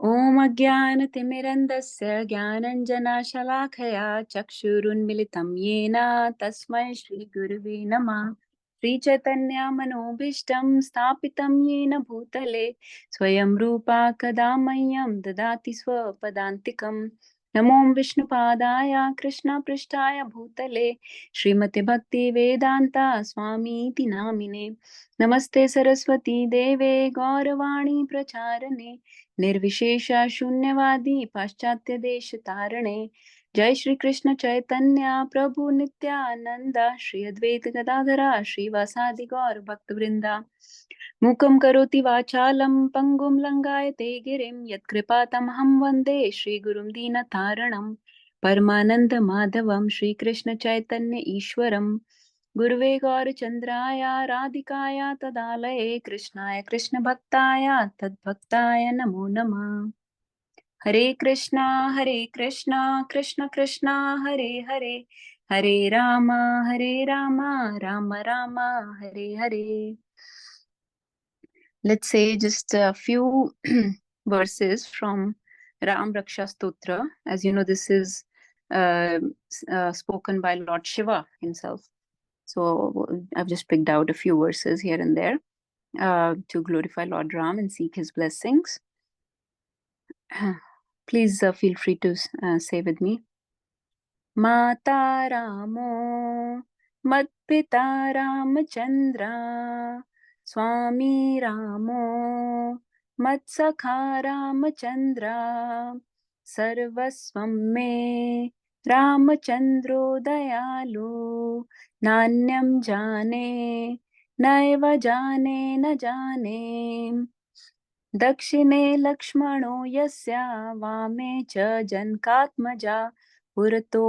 ॐ अज्ञानतिमिरन्धस्य ज्ञानञ्जनशलाकया चक्षुरुन्मिलितं येन तस्मै श्रीगुरुवे नमः। श्रीचैतन्यमनोभीष्टं स्थापितं येन भूतले स्वयं रूपा कदा मह्यं ददाति स्वपदान्तिकम्। नमो विष्णुपादाय कृष्णपृष्ठाय भूतले श्रीमते भक्तिवेदान्ता स्वामीति नामिने। नमस्ते सरस्वती देवे गौरवाणी प्रचारणे निर्विशेष शून्यवादी पाश्चात्य देश तारणे। जय श्री कृष्ण चैतन्य प्रभु नित्यानंद श्री अद्वैत गदाधरा श्रीवासादि गौर भक्त वृंदा। मूकं करोति वाचालं पंगुं लंघायते गिरिं यत्कृपा तमहं वन्दे श्रीगुरुं दीनतारणं। परमानंद माधवं श्रीकृष्ण चैतन्य ईश्वरं गुरुवे गौरचंद्राय राधिकाय तदालये कृष्णाय कृष्ण भक्ताय तद्भक्ताय नमो नमः। हरे कृष्णा कृष्ण कृष्णा हरे हरे, हरे Ram Ram Ram Hare Hare. Let's say just a few verses from Ram Raksha Stotra. As you know, this is spoken by Lord Shiva himself. So I've just picked out a few verses here and there to glorify Lord Ram and seek his blessings. Please feel free to say with me. Mata Ramo Matpita Ramachandra Swami Ramo Matsakha Ramachandra Sarvaswam me Ramachandro Dayalu Nanyam Jane Naiva Jane न जाने। दक्षिणे लक्ष्मणो यस्य वामे च जनकात्मजा पुरतो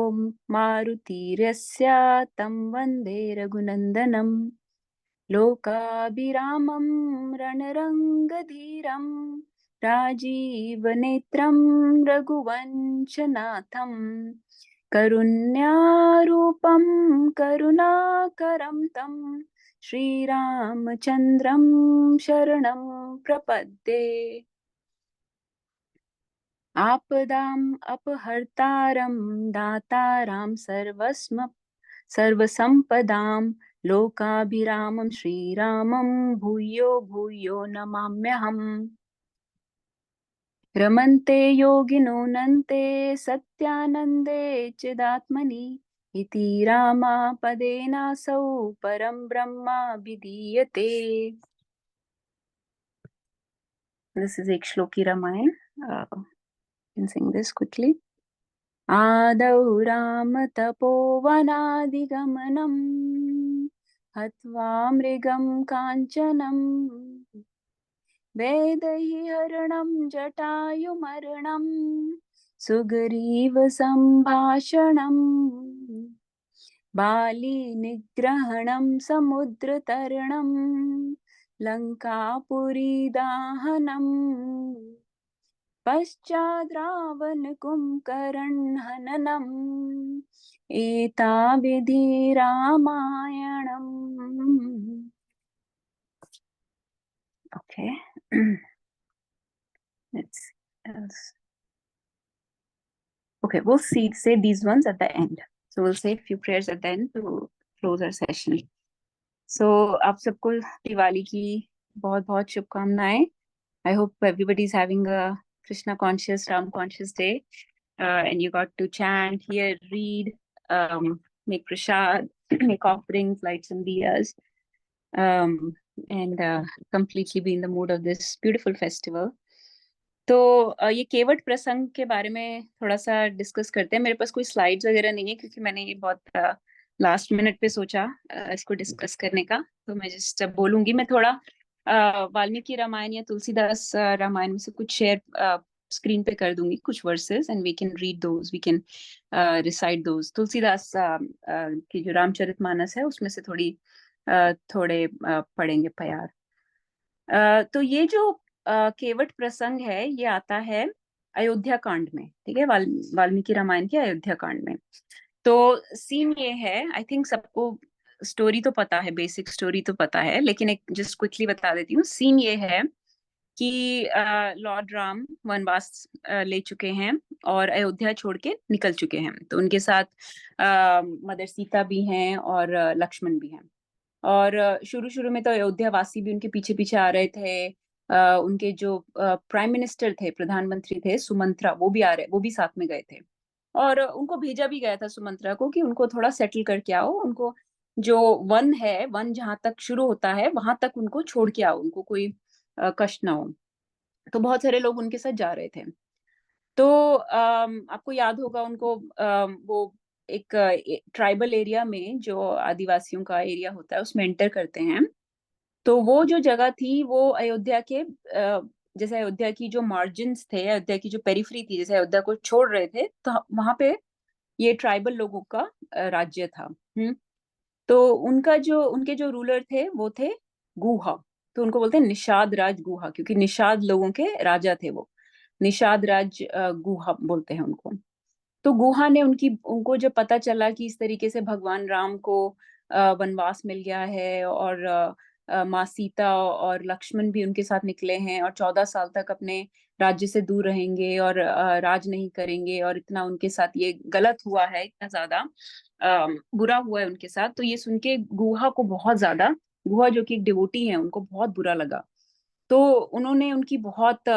मारुतिर्यस्य तं वन्दे रघुनन्दनं। लोकाभिरामं रणरङ्गधीरं राजीवनेत्रं रघुवंशनाथं करुण्यारूपं करुणाकरं तं श्रीरामचन्द्रं शरणं प्रपद्ये। आपदाम् अपहर्तारं दातारां सर्वसम्पदां लोकाभिरामं श्रीरामं भूयो भूयो नमाम्यहम्। रमन्ते योगिनो नन्ते सत्यानन्दे चिदात्मनि इति रामापदेनासौ परं ब्रह्माभिधीयते। This is एक श्लोकी Ramayan. Can sing this quickly. आदौ राम तपोवनादिगमनं हत्वा मृगं काञ्चनं वेदैर्हरणं जटायुमर्णं सुग्रीव सम्भाषणम् बाली निग्रहणं समुद्रतरणं लङ्कापुरी दाहनम् पश्चाद् रावण कुम्भकर्ण हननम् एताविधि रामायणम्। Okay. Okay, we'll say these ones at the end. So we'll say a few prayers at the end to close our session. So आप सबको दिवाली की बहुत बहुत शुभकामनाएं. I hope everybody is having a Krishna conscious, Ram conscious day, and you got to chant, hear, read, make prasad, make offerings, light some diyas, and completely be in the mood of this beautiful festival. तो ये केवट प्रसंग के बारे में थोड़ा सा discuss करते हैं. मेरे पास कोई स्लाइड्स वगैरह नहीं है क्योंकि मैंने ये बहुत लास्ट मिनट पे सोचा इसको डिस्कस करने का. तो मैं जस्ट बोलूंगी. मैं थोड़ा वाल्मीकि रामायण या तुलसीदास रामायण में से कुछ शेयर स्क्रीन पे कर दूंगी, कुछ verses, and we can read those, we can recite those. Tulsidas की जो रामचरितमानस है उसमें से थोड़े पढ़ेंगे प्यार. तो ये जो केवट प्रसंग है ये आता है अयोध्या कांड में. ठीक है, वाल्मीकि रामायण के अयोध्या कांड में. तो सीन ये है, आई थिंक सबको स्टोरी तो पता है, बेसिक स्टोरी तो पता है, लेकिन एक जस्ट क्विकली बता देती हूँ. सीन ये है कि लॉर्ड राम वनवास ले चुके हैं और अयोध्या छोड़ के निकल चुके हैं। तो उनके साथ मदर सीता भी हैं और लक्ष्मण भी हैं। और शुरू शुरू में तो अयोध्या वासी भी उनके पीछे पीछे आ रहे थे। उनके जो प्राइम मिनिस्टर थे, प्रधानमंत्री थे, सुमंत्रा, वो भी साथ में गए थे। और उनको भेजा भी गया था सुमंत्रा को कि उनको थोड़ा सेटल करके आओ, उनको जो वन है, वन जहां तक शुरू होता है वहां तक उनको छोड़ के आओ, उनको कोई कष्ट ना हो। तो बहुत सारे लोग उनके साथ जा रहे थे। तो आपको याद होगा उनको वो एक ट्राइबल एरिया में, जो आदिवासियों का एरिया होता है, उसमें एंटर करते हैं। तो वो जो जगह थी वो अयोध्या के जैसे अयोध्या की जो मार्जिन्स थे, अयोध्या की जो पेरिफेरी थी, जैसे अयोध्या को छोड़ रहे थे, तो वहां पे ये ट्राइबल लोगों का राज्य था। तो उनके जो रूलर थे वो थे गुहा। तो उनको बोलते हैं निषाद राज गुहा, क्योंकि निषाद लोगों के राजा थे वो। निषाद राज गुहा बोलते हैं उनको। तो गुहा ने उनको जब पता चला कि इस तरीके से भगवान राम को वनवास मिल गया है, और माँ सीता और लक्ष्मण भी उनके साथ निकले हैं, और 14 साल तक अपने राज्य से दूर रहेंगे और राज नहीं करेंगे, और इतना उनके साथ ये गलत हुआ है, इतना ज्यादा बुरा हुआ है उनके साथ। तो ये सुन के गुहा को बहुत ज्यादा, गुहा जो कि एक डिवोटी है, उनको बहुत बुरा लगा। तो उन्होंने उनकी बहुत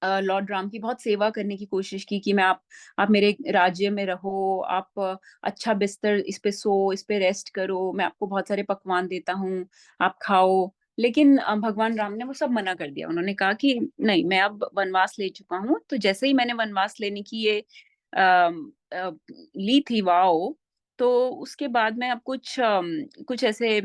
लॉर्ड राम की बहुत सेवा करने की कोशिश की कि आप मेरे राज्य में रहो, आप अच्छा बिस्तर इस पे सो, इस पे रेस्ट करो, मैं आपको बहुत सारे पकवान देता हूँ, आप खाओ। लेकिन भगवान राम ने वो सब मना कर दिया। उन्होंने कहा कि नहीं, मैं अब वनवास ले चुका हूँ, तो जैसे ही मैंने वनवास लेने की ये ली थी वाओ, तो उसके बाद मैं अब कुछ ऐसे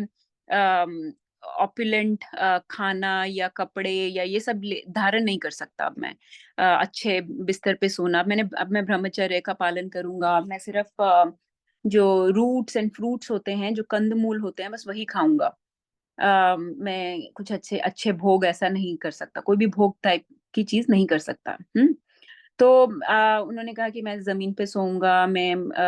ऑपुलेंट खाना या कपड़े या ये सब धारण नहीं कर सकता। अब मैं अच्छे बिस्तर पे सोना, अब मैं ब्रह्मचर्य का पालन करूंगा। मैं सिर्फ जो रूट्स एंड फ्रूट्स होते हैं, जो कंदमूल होते हैं, बस वही खाऊंगा। मैं कुछ अच्छे अच्छे भोग ऐसा नहीं कर सकता, कोई भी भोग टाइप की चीज नहीं कर सकता। तो उन्होंने कहा कि मैं जमीन पे सोऊंगा,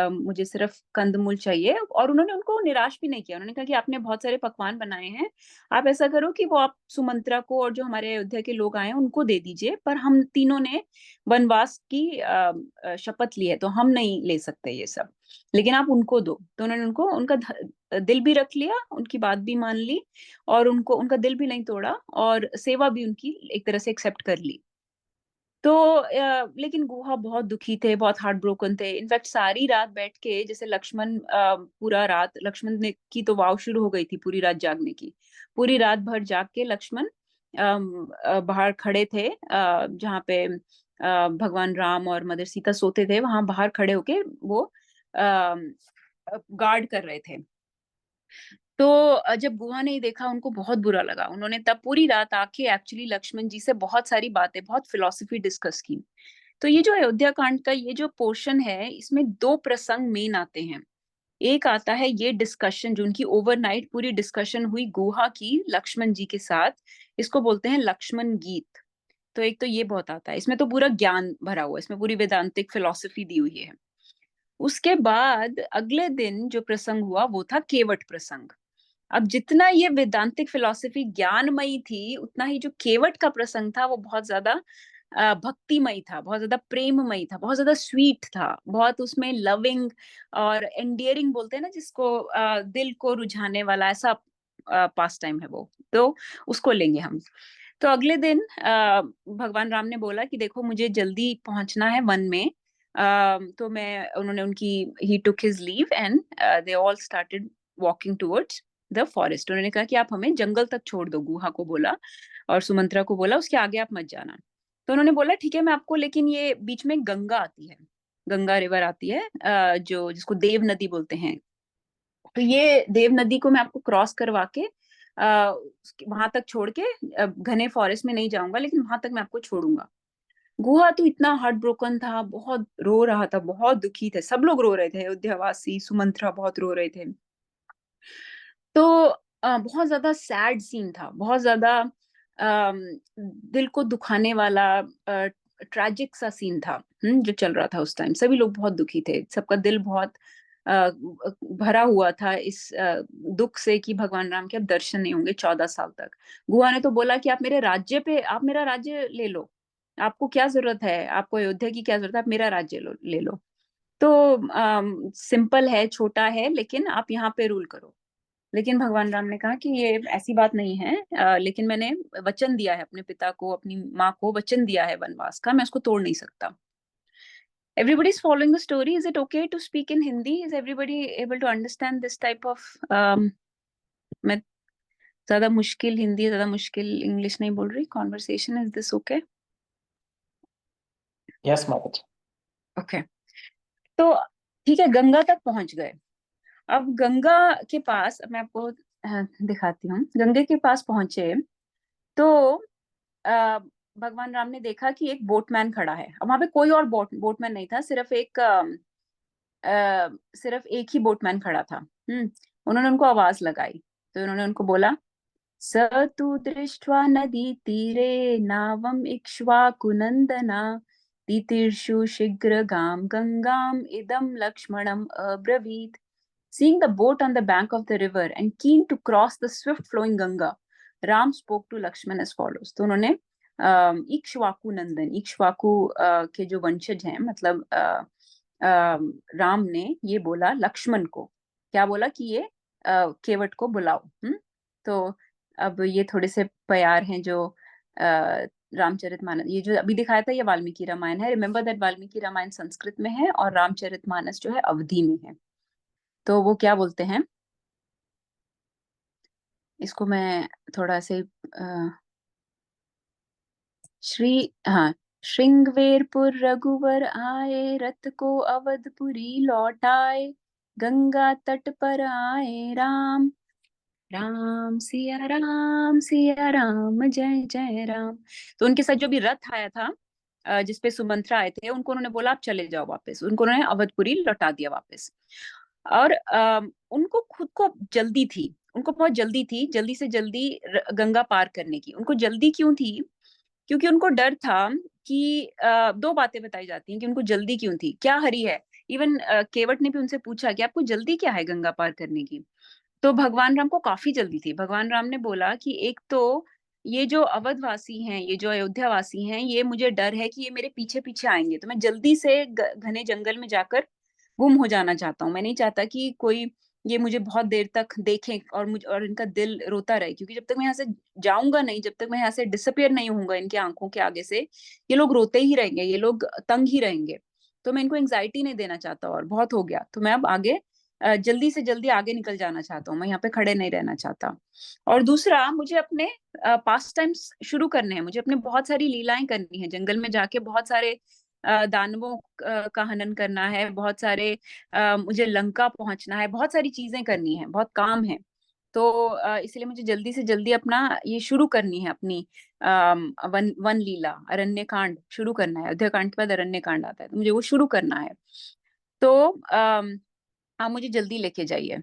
मुझे सिर्फ कंदमूल चाहिए। और उन्होंने उनको निराश भी नहीं किया। उन्होंने कहा कि आपने बहुत सारे पकवान बनाए हैं, आप ऐसा करो कि वो आप सुमंत्रा को और जो हमारे अयोध्या के लोग आए हैं उनको दे दीजिए, पर हम तीनों ने वनवास की शपथ ली है, तो हम नहीं ले सकते ये सब, लेकिन आप उनको दो। तो उन्होंने उनको उनका दिल भी रख लिया, उनकी बात भी मान ली, और उनको उनका दिल भी नहीं तोड़ा, और सेवा भी उनकी एक तरह से एक्सेप्ट कर ली। तो लेकिन गुहा बहुत दुखी थे, बहुत हार्ट ब्रोकन थे। इनफैक्ट सारी रात बैठ के, जैसे लक्ष्मण पूरा रात, लक्ष्मण ने की तो वाव शुरू हो गई थी पूरी रात जागने की। पूरी रात भर जाग के लक्ष्मण बाहर खड़े थे, जहाँ पे भगवान राम और मदर सीता सोते थे, वहां बाहर खड़े होके वो गार्ड कर रहे थे। तो जब गुहा ने देखा, उनको बहुत बुरा लगा। उन्होंने तब पूरी रात आके एक्चुअली लक्ष्मण जी से बहुत सारी बातें, बहुत फिलोसफी डिस्कस की। तो ये जो अयोध्या कांड का ये जो पोर्शन है, इसमें दो प्रसंग मेन आते हैं। एक आता है ये डिस्कशन, जो उनकी ओवरनाइट पूरी डिस्कशन हुई गुहा की लक्ष्मण जी के साथ, इसको बोलते हैं लक्ष्मण गीत। तो एक तो ये बहुत आता है, इसमें तो पूरा ज्ञान भरा हुआ है, इसमें पूरी वेदांतिक फिलोसफी दी हुई है। उसके बाद अगले दिन जो प्रसंग हुआ वो था केवट प्रसंग। अब जितना ये वेदांतिक फिलॉसफी ज्ञानमयी थी, उतना ही जो केवट का प्रसंग था वो बहुत ज्यादा भक्तिमयी था, बहुत ज्यादा प्रेममयी था, बहुत ज्यादा स्वीट था, बहुत उसमें लविंग और एंडियरिंग बोलते हैं ना जिसको, दिल को रुझाने वाला ऐसा पास टाइम है वो। तो उसको लेंगे हम। तो अगले दिन भगवान राम ने बोला कि देखो, मुझे जल्दी पहुंचना है वन में। तो मैं उन्होंने उनकी ही took his leave and they all started walking towards the forest. उन्होंने कहा कि आप हमें जंगल तक छोड़ दो, गुहा को बोला, और सुमंत्रा को बोला उसके आगे आप मत जाना। तो उन्होंने बोला ठीक है मैं आपको, लेकिन ये बीच में गंगा आती है, गंगा रिवर आती है, जो जिसको देव नदी बोलते हैं। तो ये देव नदी को मैं आपको क्रॉस करवा के वहां तक छोड़ के, घने फॉरेस्ट में नहीं जाऊंगा, लेकिन वहां तक मैं आपको छोड़ूंगा। गुहा तो इतना हार्ट ब्रोकन था, बहुत रो रहा था, बहुत दुखी थे, सब लोग रो रहे थे, अयोध्यावासी, सुमंत्रा बहुत रो रहे थे। तो बहुत ज्यादा सैड सीन था, बहुत ज्यादा अम, दिल को दुखाने वाला ट्रैजिक सा सीन था, जो चल रहा था उस टाइम। सभी लोग बहुत दुखी थे, सबका दिल बहुत भरा हुआ था इस दुख से कि भगवान राम के अब दर्शन नहीं होंगे 14 साल तक। गुहा ने तो बोला कि आप मेरे राज्य पे, आप मेरा राज्य ले लो, आपको क्या जरूरत है, आपको अयोध्या की क्या जरूरत है, आप मेरा राज्य ले लो। तो सिंपल है, छोटा है, लेकिन आप यहाँ पे रूल करो। लेकिन भगवान राम ने कहा कि ये ऐसी बात नहीं है, लेकिन मैंने वचन दिया है अपने पिता को, अपनी माँ को वचन दिया है वनवास का, मैं उसको तोड़ नहीं सकता। Everybody is following the story. Is it okay to speak in Hindi? Is everybody able to understand this type of मैं ज्यादा मुश्किल हिंदी, ज्यादा मुश्किल इंग्लिश नहीं बोल रही, conversation, is this okay? Yes माता। ओके। तो ठीक है, गंगा तक पहुंच गए। अब गंगा के पास, अब मैं आपको दिखाती हूँ, गंगे के पास पहुंचे तो अ, भगवान राम ने देखा कि एक बोटमैन खड़ा है। अब वहां पे कोई और बोटमैन नहीं था, सिर्फ एक ही बोटमैन खड़ा था। उन्होंने उनको आवाज लगाई, तो उन्होंने उनको बोला, स तु दृष्ट्वा नदी तीरे नावम इक्ष्वाकुनंदना तीतीर्षु शीघ्रगाम गंगाम इदम लक्ष्मणम अब्रवीत। Seeing the boat on the bank of the river and keen to cross the swift flowing Ganga, Ram spoke to Lakshman as follows. तो उन्होंने इक्ष्वाकु नंदन, इक्ष्वाकु के जो वंशज हैं, मतलब राम ने ये बोला लक्ष्मण को, क्या बोला कि ये केवट को बुलाओ। तो अब ये थोड़े से प्यार हैं जो रामचरितमानस, ये जो अभी दिखाया था ये वाल्मीकि रामायण है। रिमेम्बर दैट वाल्मीकि रामायण संस्कृत में है और रामचरितमानस जो है अवधी में है। तो वो क्या बोलते हैं, इसको मैं थोड़ा से श्री हाँ, श्रृंगवेरपुर रघुवर आए, रथ को अवधपुरी लौटाए, गंगा तट पर आए राम, राम सिया राम जय जय राम। तो उनके साथ जो भी रथ आया था, जिसपे सुमंत्रा आए थे, उनको उन्होंने बोला आप चले जाओ वापस, उनको उन्होंने अवधपुरी लौटा दिया वापस। और उनको खुद को जल्दी थी, उनको बहुत जल्दी थी, जल्दी से जल्दी गंगा पार करने की। उनको जल्दी क्यों थी? क्योंकि उनको डर था कि दो बातें बताई जाती हैं कि उनको जल्दी क्यों थी, क्या हरी है। इवन केवट ने भी उनसे पूछा कि आपको जल्दी क्या है गंगा पार करने की। तो भगवान राम को काफी जल्दी थी। भगवान राम ने बोला कि एक तो ये जो अवधवासी हैं, ये जो अयोध्या वासी हैं, ये मुझे डर है कि ये मेरे पीछे पीछे आएंगे, तो मैं जल्दी से घने जंगल में जाकर गुम हो जाना चाहता हूँ। मैं नहीं चाहता कि कोई ये मुझे बहुत देर तक देखें और मुझे और इनका दिल रोता रहे, क्योंकि जब तक मैं यहाँ से जाऊंगा नहीं, जब तक मैं यहाँ से डिसअपियर नहीं होऊंगा इनके आंखों के आगे से, ये लोग रोते ही रहेंगे, ये लोग तंग ही रहेंगे। तो मैं इनको एंग्जाइटी नहीं देना चाहता, और बहुत हो गया, तो मैं अब आगे जल्दी से जल्दी आगे निकल जाना चाहता हूँ, मैं यहाँ पे खड़े नहीं रहना चाहता। और दूसरा, मुझे अपने पास टाइम्स शुरू करने हैं, मुझे अपने बहुत सारी लीलाएं करनी है, जंगल में जाके बहुत सारे दानवों का हनन करना है, बहुत सारे मुझे लंका पहुंचना है, बहुत सारी चीजें करनी है, बहुत काम है। तो इसलिए मुझे जल्दी से जल्दी अपना ये शुरू करनी है, अपनी वन लीला, अरण्य कांड शुरू करना है। अयोध्या कांड के बाद अरण्य कांड आता है, तो मुझे वो शुरू करना है। तो आप मुझे जल्दी लेके जाइए।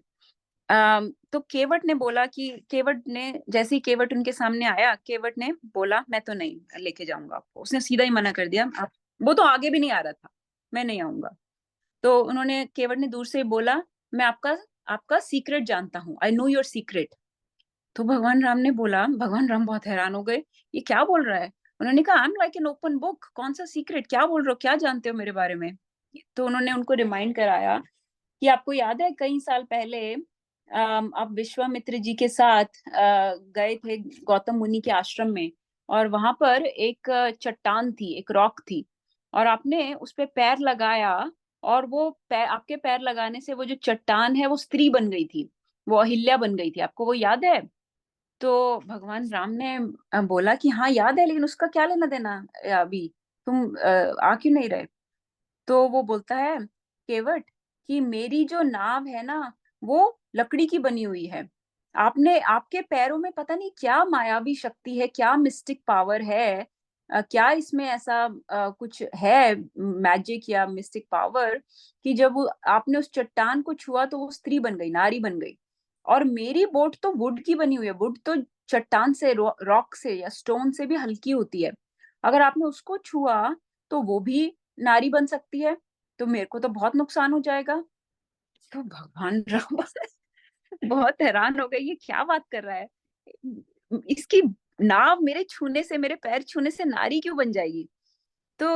तो केवट ने बोला कि, केवट ने जैसे ही केवट उनके सामने आया, केवट ने बोला मैं तो नहीं लेके जाऊंगा आपको, उसने सीधा ही मना कर दिया। आप, वो तो आगे भी नहीं आ रहा था, मैं नहीं आऊंगा। तो उन्होंने, केवट ने दूर से बोला, मैं आपका आपका सीक्रेट जानता हूँ, आई नो योर सीक्रेट। तो भगवान राम ने बोला, भगवान राम बहुत हैरान हो गए, ये क्या बोल रहा है। उन्होंने कहा, I am like an open book, कौन सा सीक्रेट, क्या बोल रहे हो, क्या जानते हो मेरे बारे में। तो उन्होंने उनको रिमाइंड कराया कि आपको याद है कई साल पहले आप विश्वामित्र जी के साथ गए थे गौतम मुनि के आश्रम में, और वहां पर एक चट्टान थी, एक रॉक थी, और आपने उस पे पैर लगाया, और वो पैर, आपके पैर लगाने से वो जो चट्टान है वो स्त्री बन गई थी, वो अहिल्या बन गई थी, आपको वो याद है? तो भगवान राम ने बोला कि हाँ याद है, लेकिन उसका क्या लेना देना अभी, तुम आ क्यों नहीं रहे। तो वो बोलता है, केवट, कि मेरी जो नाव है ना, वो लकड़ी की बनी हुई है, आपने, आपके पैरों में पता नहीं क्या मायावी शक्ति है, क्या मिस्टिक पावर है, क्या इसमें ऐसा कुछ है, मैजिक या मिस्टिक पावर, कि जब आपने उस चट्टान को छुआ तो वो स्त्री बन गई, नारी बन गई। और मेरी बोट तो वुड की बनी हुई है, वुड तो चट्टान से, रॉक से या स्टोन से भी हल्की होती है, अगर आपने उसको छुआ तो वो भी नारी बन सकती है, तो मेरे को तो बहुत नुकसान हो जाएगा। तो भगवान राम बहुत हैरान हो गए, ये क्या बात कर रहा है, इसकी नाव मेरे छूने से, मेरे पैर छूने से नारी क्यों बन जाएगी। तो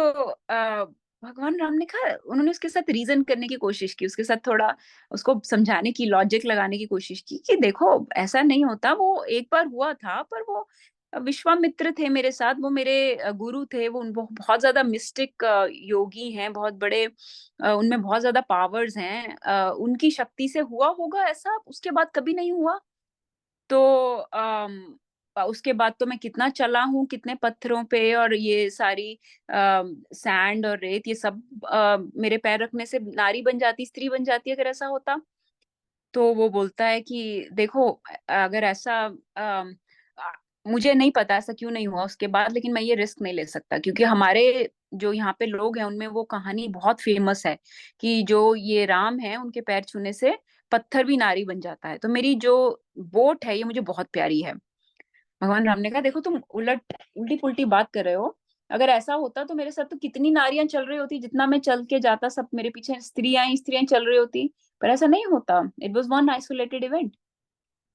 भगवान राम ने कहा, उन्होंने उसके साथ रीजन करने की कोशिश की, उसके साथ थोड़ा उसको समझाने की, लॉजिक लगाने की कोशिश की कि देखो ऐसा नहीं होता, वो एक बार हुआ था, पर वो विश्वामित्र थे मेरे साथ, वो मेरे गुरु थे, वो बहुत ज्यादा मिस्टिक योगी हैं, बहुत बड़े, उनमें बहुत ज्यादा पावर्स हैं, उनकी शक्ति से हुआ होगा ऐसा, उसके बाद कभी नहीं हुआ। तो उसके बाद तो मैं कितना चला हूँ, कितने पत्थरों पे, और ये सारी सैंड और रेत, ये सब मेरे पैर रखने से नारी बन जाती, स्त्री बन जाती अगर ऐसा होता। तो वो बोलता है कि देखो, अगर ऐसा आ, मुझे नहीं पता ऐसा क्यों नहीं हुआ उसके बाद, लेकिन मैं ये रिस्क नहीं ले सकता, क्योंकि हमारे जो यहाँ पे लोग हैं उनमें वो कहानी बहुत फेमस है कि जो ये राम है, उनके पैर छूने से पत्थर भी नारी बन जाता है। तो मेरी जो बोट है ये मुझे बहुत प्यारी है। भगवान राम ने कहा, देखो तुम उल्टी पुल्टी बात कर रहे हो, अगर ऐसा होता तो मेरे साथ तो कितनी नारियां चल रही होती, जितना मैं चल के जाता सब मेरे पीछे स्त्रियां स्त्रियां चल रही होती, पर ऐसा नहीं होता, it was one isolated event.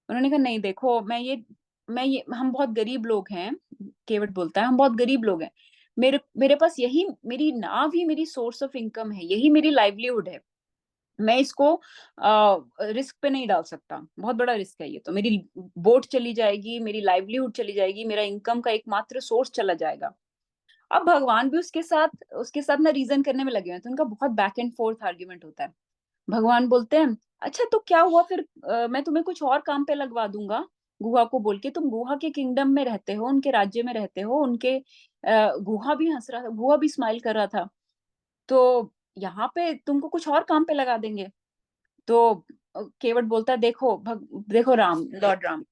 उन्होंने कहा नहीं देखो, मैं ये हम बहुत गरीब लोग हैं, केवट बोलता है, हम बहुत गरीब लोग हैं, मेरे मेरे पास यही, मेरी नाव ही मेरी सोर्स ऑफ इनकम है, यही मेरी लाइवलीहुड है, मैं इसको रिस्क पे नहीं डाल सकता, बहुत बड़ा रिस्क है ये, तो मेरी बोट चली जाएगी, मेरी लाइवलीहुड चली जाएगी, मेरा इनकम का एकमात्र सोर्स चला जाएगा। अब भगवान भी उसके साथ ना रीजन करने में लगे हुए हैं, तो उनका बहुत बैक एंड फोर्थ आर्ग्यूमेंट होता है। भगवान बोलते हैं, अच्छा तो क्या हुआ फिर, मैं तुम्हें कुछ और काम पे लगवा दूंगा, गुहा को बोल के, तुम गुहा के किंगडम में रहते हो, उनके राज्य में रहते हो, उनके गुहा भी हंस रहा था, गुहा भी स्माइल कर रहा था, तो यहाँ पे तुमको कुछ और काम पे लगा देंगे। तो केवट बोलता है, देखो राम, लॉर्ड राम,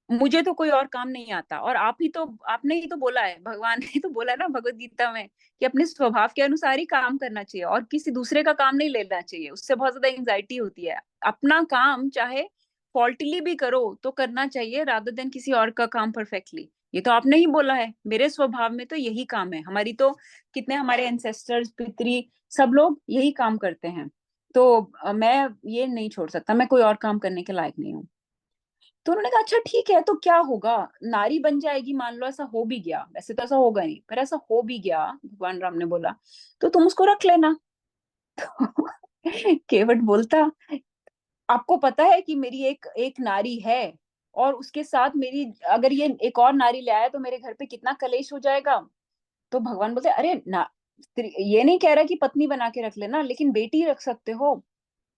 मुझे तो कोई और काम नहीं आता, और आपने ही तो बोला है, भगवान ने तो बोला है ना भगवत गीता में, कि अपने स्वभाव के अनुसार ही काम करना चाहिए, और किसी दूसरे का काम नहीं लेना चाहिए, उससे बहुत ज्यादा एंजाइटी होती है। अपना काम चाहे फॉल्टली भी करो तो करना चाहिए, रादर देन किसी और का काम परफेक्टली। ये तो आपने ही बोला है, मेरे स्वभाव में तो यही काम है, हमारी तो कितने हमारे एंसेस्टर्स, पितरी, सब लोग यही काम करते हैं, तो मैं ये नहीं छोड़ सकता, मैं कोई और काम करने के लायक नहीं हूँ। तो उन्होंने कहा, अच्छा ठीक है, तो क्या होगा, नारी बन जाएगी, मान लो ऐसा हो भी गया, वैसे तो ऐसा होगा नहीं, पर ऐसा हो भी गया, भगवान राम ने बोला, तो तुम उसको रख लेना। केवट बोलता, आपको पता है कि मेरी एक एक नारी है, और उसके साथ मेरी, अगर ये एक और नारी ले आया तो मेरे घर पे कितना कलेश हो जाएगा। तो भगवान बोलते, अरे ना, ये नहीं कह रहा कि पत्नी बना के रख लेना, लेकिन बेटी रख सकते हो।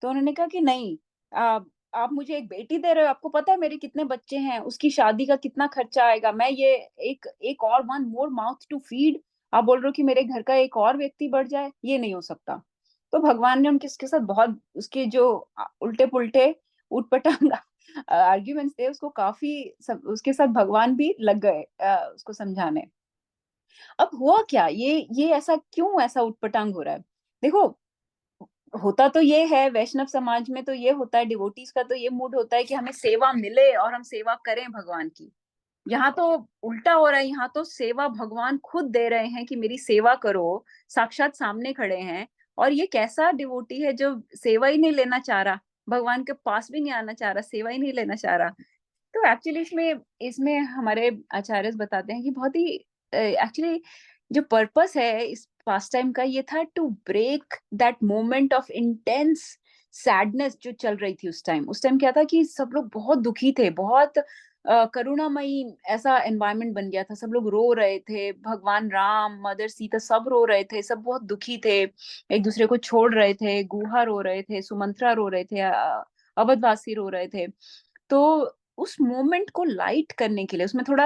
तो उन्होंने कहा कि नहीं, आप मुझे एक बेटी दे रहे हो, आपको पता है मेरे कितने बच्चे हैं, उसकी शादी का कितना खर्चा आएगा, मैं ये एक एक और one more mouth to feed, आप बोल रहे हो कि मेरे घर का एक और व्यक्ति बढ़ जाए, ये नहीं हो सकता। तो भगवान ने उनके उसके साथ बहुत, उसके जो उल्टे पुल्टे उटपटांग आर्ग्यूमेंट्स थे, उसको काफी उसके साथ भगवान भी लग गए उसको समझाने। अब हुआ क्या, ये ऐसा क्यों, ऐसा उटपटांग हो रहा है। देखो, होता तो ये है, वैष्णव समाज में तो ये होता है, डिवोटीज का तो ये मूड होता है कि हमें सेवा मिले और हम सेवा करें भगवान की। यहाँ तो उल्टा हो रहा है, यहाँ तो सेवा भगवान खुद दे रहे हैं कि मेरी सेवा करो, साक्षात सामने खड़े हैं। और ये कैसा डिवोटी है जो सेवा ही नहीं लेना चाह रहा, भगवान के पास भी नहीं आना चाह रहा, सेवा ही नहीं लेना चाह रहा। तो एक्चुअली इसमें इसमें हमारे आचार्य बताते हैं कि बहुत ही एक्चुअली जो पर्पस है इस पास टाइम का, ये था to break that moment of intense sadness जो चल रही थी उस टाइम क्या था कि सब लोग बहुत दुखी थे, बहुत करुणामयी ऐसा एनवायरनमेंट बन गया था, सब लोग रो रहे थे, भगवान राम, मदर सीता सब रो रहे थे, सब बहुत दुखी थे, एक दूसरे को छोड़ रहे थे, गुहा रो रहे थे, सुमंत्रा रो रहे थे, अवधवासी रो रहे थे। तो उस मोमेंट को लाइट करने के लिए, उसमें थोड़ा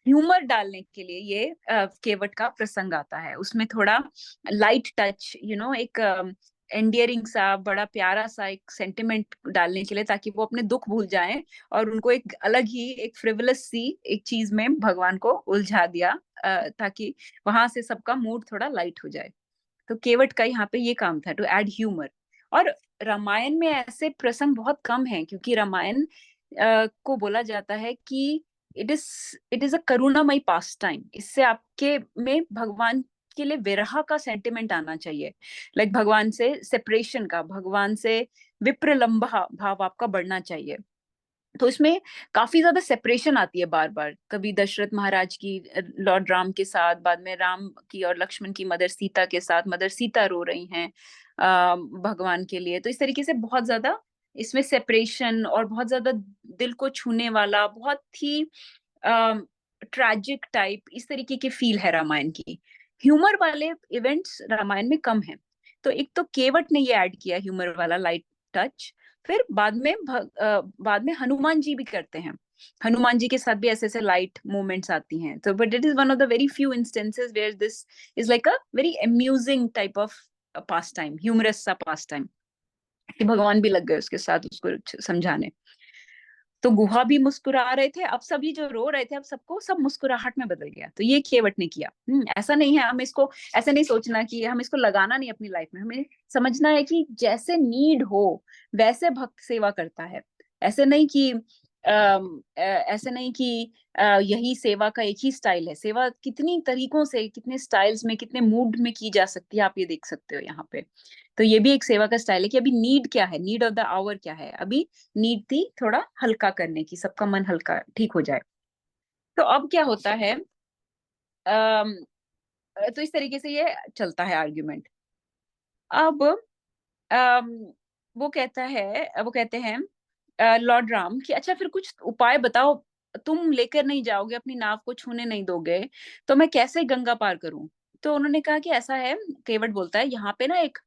ह्यूमर डालने के लिए ये केवट का प्रसंग आता है, उसमें थोड़ा लाइट टच, एक एंडियरिंग सा, बड़ा प्यारा सा एक सेंटिमेंट डालने के लिए, ताकि वो अपने दुख भूल जाएं, और उनको एक अलग ही, एक फ्रिवलस सी एक चीज में भगवान को उलझा दिया, ताकि वहां से सबका मूड थोड़ा लाइट हो जाए। तो केवट का यहाँ पे ये काम था, टू ऐड ह्यूमर। और रामायण में ऐसे प्रसंग बहुत कम हैं, क्योंकि रामायण को बोला जाता है कि it is it is a करुणामयी पास टाइम, इससे आपके में भगवान के लिए विरह का सेंटिमेंट आना चाहिए, लाइक भगवान से सेपरेशन का, भगवान से विप्रलंब भाव आपका बढ़ना चाहिए। तो इसमें काफी ज्यादा सेपरेशन आती है बार बार, कभी दशरथ महाराज की लॉर्ड राम के साथ, बाद में राम की और लक्ष्मण की मदर सीता के साथ, मदर सीता रो रही हैं भगवान के लिए। तो इस तरीके से बहुत ज्यादा इसमें सेपरेशन, और बहुत ज्यादा दिल को छूने वाला, बहुत ही ट्रैजिक टाइप इस तरीके की फील है रामायण की। ह्यूमर वाले इवेंट्स रामायण में कम है। तो एक तो केवट ने ये ऐड किया ह्यूमर वाला लाइट टच। फिर बाद में हनुमान जी भी करते हैं, हनुमान जी के साथ भी ऐसे ऐसे लाइट मोमेंट्स आती हैं। तो but it is one of the very few instances where this is like a very amusing type of pass time, humorous सा पास टाइम, कि भगवान भी लग गए उसके साथ उसको समझाने। तो गुहा भी मुस्कुरा रहे थे, अब सभी जो रो रहे थे अब सबको सब मुस्कुराहट में बदल गया। तो ये केवट ने किया। ऐसा नहीं है, हम इसको ऐसे नहीं सोचना कि हम इसको लगाना नहीं अपनी लाइफ में, हमें समझना है कि जैसे नीड हो वैसे भक्त सेवा करता है। ऐसे नहीं कि ऐसे नहीं कि यही सेवा का एक ही स्टाइल है। सेवा कितनी तरीकों से, कितने स्टाइल्स में, कितने मूड में की जा सकती है, आप ये देख सकते हो यहाँ पे। तो ये भी एक सेवा का स्टाइल है कि अभी नीड क्या है, नीड ऑफ द आवर क्या है। अभी नीड थी थोड़ा हल्का करने की, सबका मन हल्का ठीक हो जाए। तो अब क्या होता है, अम, तो इस तरीके से ये चलता है आर्ग्यूमेंट। अब अम, वो कहते हैं लॉर्ड राम कि अच्छा फिर कुछ उपाय बताओ, तुम लेकर नहीं जाओगे, अपनी नाव को छूने नहीं दोगे, तो मैं कैसे गंगा पार करूं। तो उन्होंने कहा कि ऐसा है, केवट बोलता है यहाँ पे ना एक,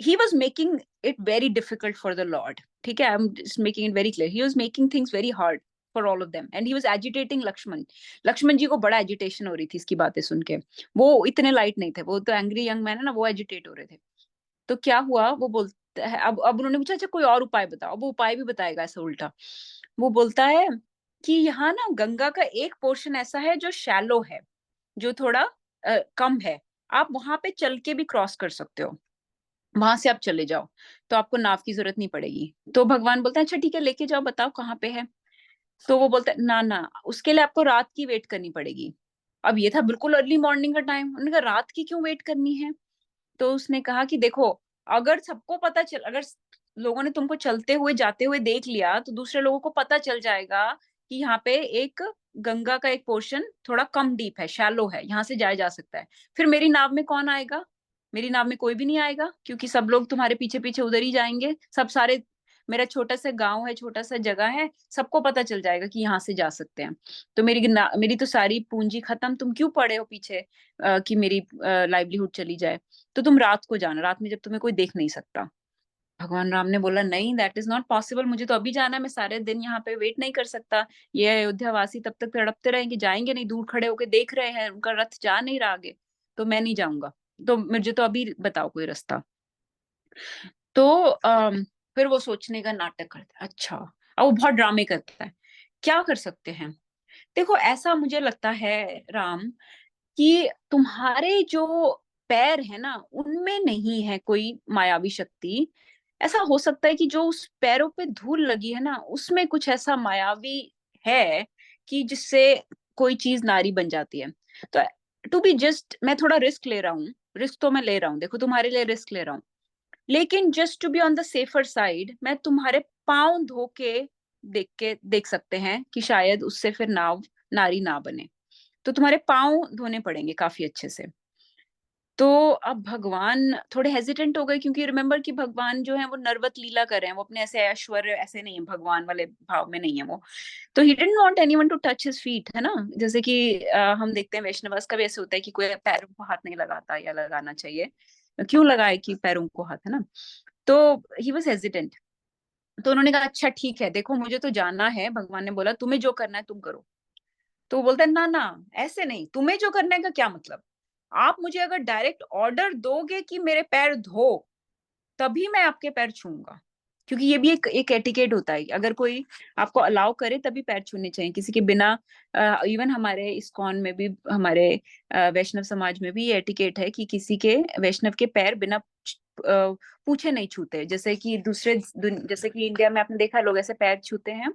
he was making it very difficult for the Lord. ठीक है, I'm just making it very clear. He was making things very hard for all of them, and he was agitating Lakshman. Lakshman जी को बड़ा एजिटेशन हो रही थी इसकी बातें सुन के। वो इतने लाइट नहीं थे, वो तो एंग्री यंग मैन है ना, वो एजिटेट हो रहे थे। तो क्या हुआ, वो बोलता है, अब उन्होंने पूछा अच्छा कोई और उपाय बताओ। अब वो उपाय भी बताएगा ऐसा उल्टा। वो बोलता है कि यहाँ ना गंगा का एक पोर्शन ऐसा है जो शैलो है, जो थोड़ा कम है, आप वहां पे चल के भी क्रॉस कर सकते हो, वहां से आप चले जाओ, तो आपको नाव की जरूरत नहीं पड़ेगी। तो भगवान बोलते हैं अच्छा ठीक है लेके जाओ, बताओ कहाँ पे है। तो वो बोलता है ना ना, उसके लिए आपको रात की वेट करनी पड़ेगी। अब ये था बिल्कुल अर्ली मॉर्निंग का टाइम, उन्होंने कहा रात की क्यों वेट करनी है। तो उसने कहा कि देखो, अगर सबको पता चल, अगर लोगों ने तुमको चलते हुए जाते हुए देख लिया, तो दूसरे लोगों को पता चल जाएगा कि यहाँ पे एक गंगा का एक पोर्शन थोड़ा कम डीप है, शैलो है, यहाँ से जाया जा सकता है। फिर मेरी नाव में कौन आएगा, मेरी नाव में कोई भी नहीं आएगा, क्योंकि सब लोग तुम्हारे पीछे पीछे उधर ही जाएंगे, सब सारे, मेरा छोटा सा गांव है, छोटा सा जगह है, सबको पता चल जाएगा कि यहाँ से जा सकते हैं। तो मेरी तो सारी पूंजी खत्म, तुम क्यों पड़े हो पीछे कि मेरी लाइवलीहुड चली जाए। तो तुम रात को जाना, रात में जब तुम्हें कोई देख नहीं सकता। भगवान राम ने बोला नहीं, दैट इज नॉट पॉसिबल, मुझे तो अभी जाना है, मैं सारे दिन यहाँ पे वेट नहीं कर सकता। ये अयोध्या वासी तब तक तड़पते रहेंगे, जाएंगे नहीं, दूर खड़े होके देख रहे हैं, उनका रथ जा नहीं रहा आगे, तो मैं नहीं जाऊंगा। तो मुझे तो अभी बताओ कोई रास्ता। तो फिर वो सोचने का नाटक करता है, अच्छा, अब वो बहुत ड्रामे करता है, क्या कर सकते हैं। देखो ऐसा मुझे लगता है राम, कि तुम्हारे जो पैर है ना, उनमें नहीं है कोई मायावी शक्ति। ऐसा हो सकता है कि जो उस पैरों पे धूल लगी है ना, उसमें कुछ ऐसा मायावी है कि जिससे कोई चीज नारी बन जाती है। तो टू बी जस्ट, मैं थोड़ा रिस्क ले रहा हूँ, रिस्क तो मैं ले रहा हूँ, देखो तुम्हारे लिए रिस्क ले रहा हूँ, लेकिन just to be on the safer side, मैं तुम्हारे पाँव धो के देख सकते हैं कि शायद उससे फिर नारी ना बने। तो तुम्हारे पाँव धोने पड़ेंगे काफी अच्छे से। तो अब भगवान थोड़े हेजिटेंट हो गए, क्योंकि रिमेम्बर कि भगवान जो है वो नर्वत लीला कर रहे हैं, वो अपने ऐसे ऐश्वर्य ऐसे नहीं है, भगवान वाले भाव में नहीं है वो। तो he didn't want anyone to touch his feet, है ना। जैसे कि हम देखते हैं वैष्णवस का भी ऐसे होता है कि कोई पैरों को हाथ नहीं लगाता, या लगाना चाहिए, क्यों लगाए कि पैरों को हाथ, है ना। तो ही वॉज हेजिटेंट। तो उन्होंने कहा अच्छा ठीक है, देखो मुझे तो जाना है, भगवान ने बोला तुम्हें जो करना है तुम करो। तो वो बोलता है ना ना, ऐसे नहीं, तुम्हें जो करने का क्या मतलब, आप मुझे अगर डायरेक्ट ऑर्डर दोगे कि मेरे पैर धो, तभी मैं आपके पैर छूऊंगा। क्योंकि ये भी एक एटिकेट होता है, अगर कोई आपको अलाउ करे तभी पैर छूने चाहिए किसी के बिना। इवन हमारे इस्कॉन में भी, हमारे वैष्णव समाज में भी ये एटिकेट है कि किसी के, वैष्णव के पैर बिना पूछे नहीं छूते। जैसे कि जैसे कि इंडिया में आपने देखा लोग ऐसे पैर छूते हैं,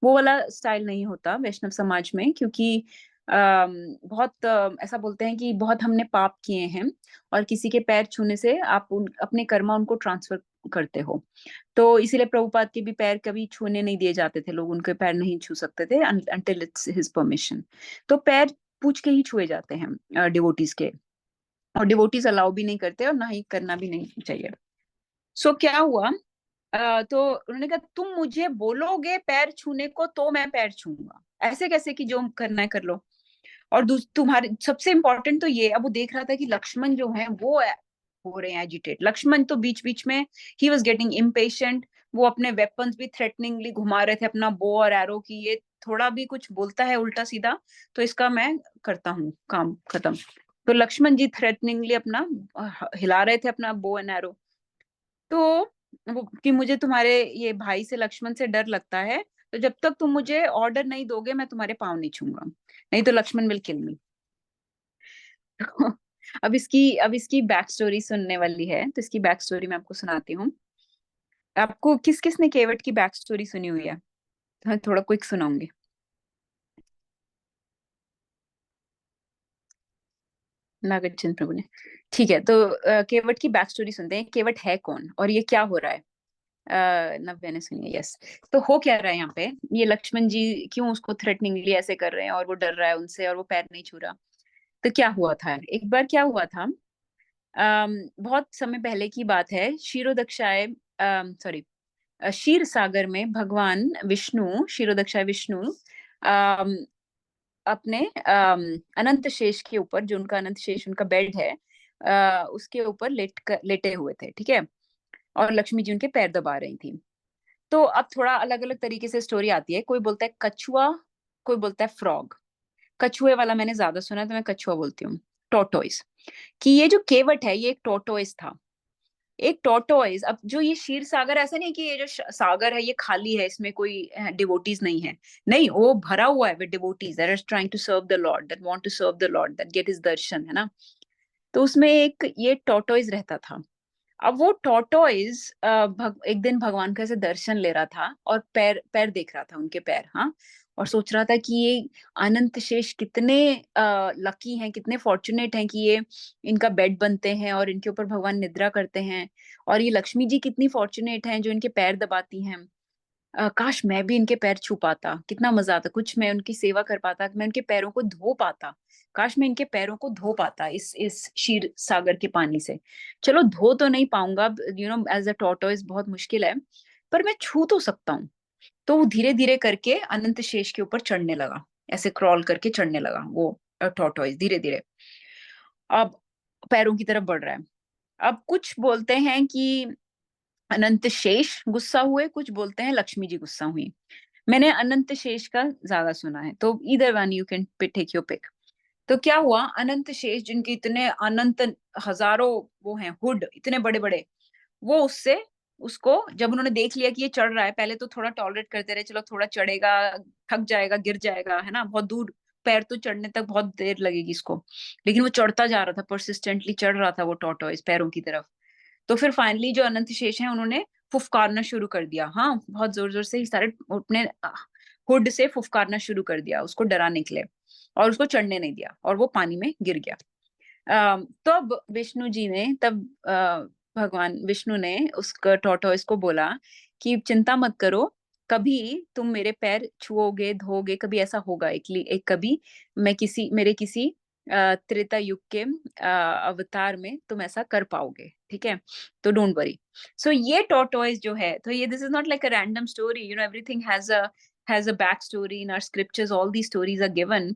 वो वाला स्टाइल नहीं होता वैष्णव समाज में, क्योंकि बहुत ऐसा बोलते हैं कि बहुत हमने पाप किए हैं, और किसी के पैर छूने से आप अपने कर्मा उनको ट्रांसफर करते हो। तो इसीलिए प्रभुपाद के भी पैर कभी छूने नहीं दिए जाते थे, लोग उनके पैर नहीं छू सकते थे until it's his permission। तो पैर पूछ के ही छुए जाते हैं डिवोटीज के, और डिवोटीज अलाउ भी नहीं करते और ना ही करना भी नहीं चाहिए। सो क्या हुआ, तो उन्होंने कहा तुम मुझे बोलोगे पैर छूने को तो मैं पैर छूंगा, ऐसे कैसे कि जो करना है कर लो। और तुम्हारे सबसे इंपॉर्टेंट तो ये, अब वो देख रहा था कि लक्ष्मण जो है वो हो रहे हैं एजिटेट। लक्ष्मण तो बीच बीच में ही वॉज गेटिंग इम्पेशेंट, वो अपने वेपन्स भी थ्रेटनिंगली घुमा रहे थे, अपना बो और एरो की, ये थोड़ा भी कुछ बोलता है उल्टा सीधा तो इसका मैं करता हूँ काम खत्म। तो लक्ष्मण जी थ्रेटनिंगली अपना हिला रहे थे अपना बो एंड एरो। तो वो कि मुझे तुम्हारे ये भाई से लक्ष्मण से डर लगता है, तो जब तक तुम मुझे ऑर्डर नहीं दोगे मैं तुम्हारे पाँव नहीं छूंगा, नहीं तो लक्ष्मण विल किल मी। अब इसकी बैक स्टोरी सुनने वाली है, तो इसकी बैक स्टोरी मैं आपको सुनाती हूँ। आपको किस किस ने केवट की बैक स्टोरी सुनी हुई है? तो मैं थोड़ा क्विक सुनाऊंगी। नागार्जुन प्रभु ने। ठीक है, तो केवट की बैक स्टोरी सुनते हैं। केवट है कौन और ये क्या हो रहा है? नव्या ने सुनी है, यस। तो हो क्या रहा है यहाँ पे, ये लक्ष्मण जी क्यों उसको थ्रेटनिंगली ऐसे कर रहे हैं, और वो डर रहा है उनसे और वो पैर नहीं छू रहा। तो क्या हुआ था, एक बार क्या हुआ था, बहुत समय पहले की बात है, क्षीरोदक्षाय सॉरी क्षीर सागर में भगवान विष्णु, क्षीरोदक्षाय विष्णु अम, अपने अनंत शेष के ऊपर, जो उनका अनंत शेष उनका बेड है, उसके ऊपर लेटे हुए थे, ठीक है। और लक्ष्मी जी उनके पैर दबा रही थी। तो अब थोड़ा अलग अलग तरीके से स्टोरी आती है, कोई बोलता है कछुआ, कोई बोलता है फ्रॉग। कछुए वाला मैंने ज्यादा सुना है तो मैं कछुआ बोलती हूँ। टोटोइस, कि ये जो केवट है ये एक टोटोइस था। एक टोटोइज, अब जो ये क्षीर सागर, ऐसा नहीं कि ये जो सागर है ये खाली है, इसमें कोई डिवोटीज नहीं है। नहीं, वो भरा हुआ है with devotees that are trying to serve the lord, that want to serve the lord, that get his darshan, है ना। तो उसमें एक ये टोटोइज रहता था। अब वो टॉर्टोइज एक दिन भगवान का ऐसे दर्शन ले रहा था, और पैर पैर देख रहा था उनके पैर, हाँ। और सोच रहा था कि ये अनंत शेष कितने लकी हैं, कितने फॉर्चुनेट हैं कि ये इनका बेड बनते हैं और इनके ऊपर भगवान निद्रा करते हैं। और ये लक्ष्मी जी कितनी फॉर्चुनेट हैं जो इनके पैर दबाती हैं। काश मैं भी इनके पैर छू पाता, कितना मजा आता, कुछ मैं उनकी सेवा कर पाता, मैं उनके पैरों को धो पाता। काश मैं इनके पैरों को धो पाता इस क्षीर सागर के पानी से। चलो धो तो नहीं पाऊंगा, एज अ टॉर्टोइज बहुत मुश्किल है, पर मैं छू तो सकता हूँ। तो वो धीरे धीरे करके अनंत शेष के ऊपर चढ़ने लगा, ऐसे क्रॉल करके चढ़ने लगा वो टॉर्टोइज धीरे धीरे। अब पैरों की तरफ बढ़ रहा है। अब कुछ बोलते हैं कि अनंत शेष गुस्सा हुए, कुछ बोलते हैं लक्ष्मी जी गुस्सा हुई। मैंने अनंत शेष का ज्यादा सुना है, तो इधर one you can take your pick. तो क्या हुआ, अनंत शेष जिनके इतने अनंत हजारों वो हैं हुड, इतने बड़े बड़े, वो उससे उसको जब उन्होंने देख लिया कि ये चढ़ रहा है, पहले तो थोड़ा टॉलरेट करते रहे, चलो थोड़ा चढ़ेगा, थक जाएगा, गिर जाएगा, है ना, बहुत दूर, पैर तो चढ़ने तक बहुत देर लगेगी इसको। लेकिन वो चढ़ता जा रहा था, परसिस्टेंटली चढ़ रहा था वो टॉर्टोइज पैरों की तरफ। तो फिर फाइनली जो अनंत शेष है उन्होंने फुफकारना शुरू कर दिया, हाँ, बहुत जोर जोर से ही सारे अपने हुड से फुफकारना शुरू कर दिया उसको डराने के लिए, और उसको चढ़ने नहीं दिया, और वो पानी में गिर गया। तब विष्णु जी ने तब भगवान विष्णु ने उसका टॉर्टोइस को बोला कि चिंता मत करो, कभी तुम मेरे पैर छुओगे धोगे, कभी ऐसा होगा, एक कभी मैं किसी मेरे किसी त्रेता युग के अवतार में तुम ऐसा कर पाओगे, ठीक है। तो डोंट वरी। सो ये टॉर्टोइस जो है, तो ये this is not like a random story, everything has a back story in our scriptures, all the stories are given.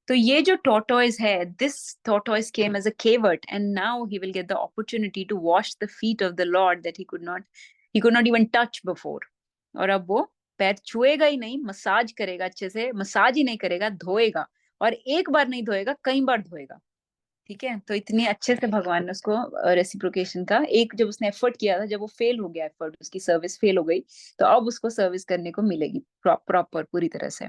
तो ये जो tortoise है, this tortoise came as a cavert, and now he will get the opportunity to wash the feet of the Lord that he could not even touch before। और अब वो पैर छुएगा ही नहीं, मसाज करेगा अच्छे से, मसाज ही नहीं करेगा, धोएगा। और एक बार नहीं धोएगा, कई बार धोएगा, ठीक है। तो इतनी अच्छे से भगवान ने उसको रेसिप्रोकेशन का, एक जब उसने एफर्ट किया था, जब वो फेल हो गया एफर्ट, उसकी सर्विस फेल हो गई, तो अब उसको सर्विस करने को मिलेगी प्रॉपर पूरी तरह से।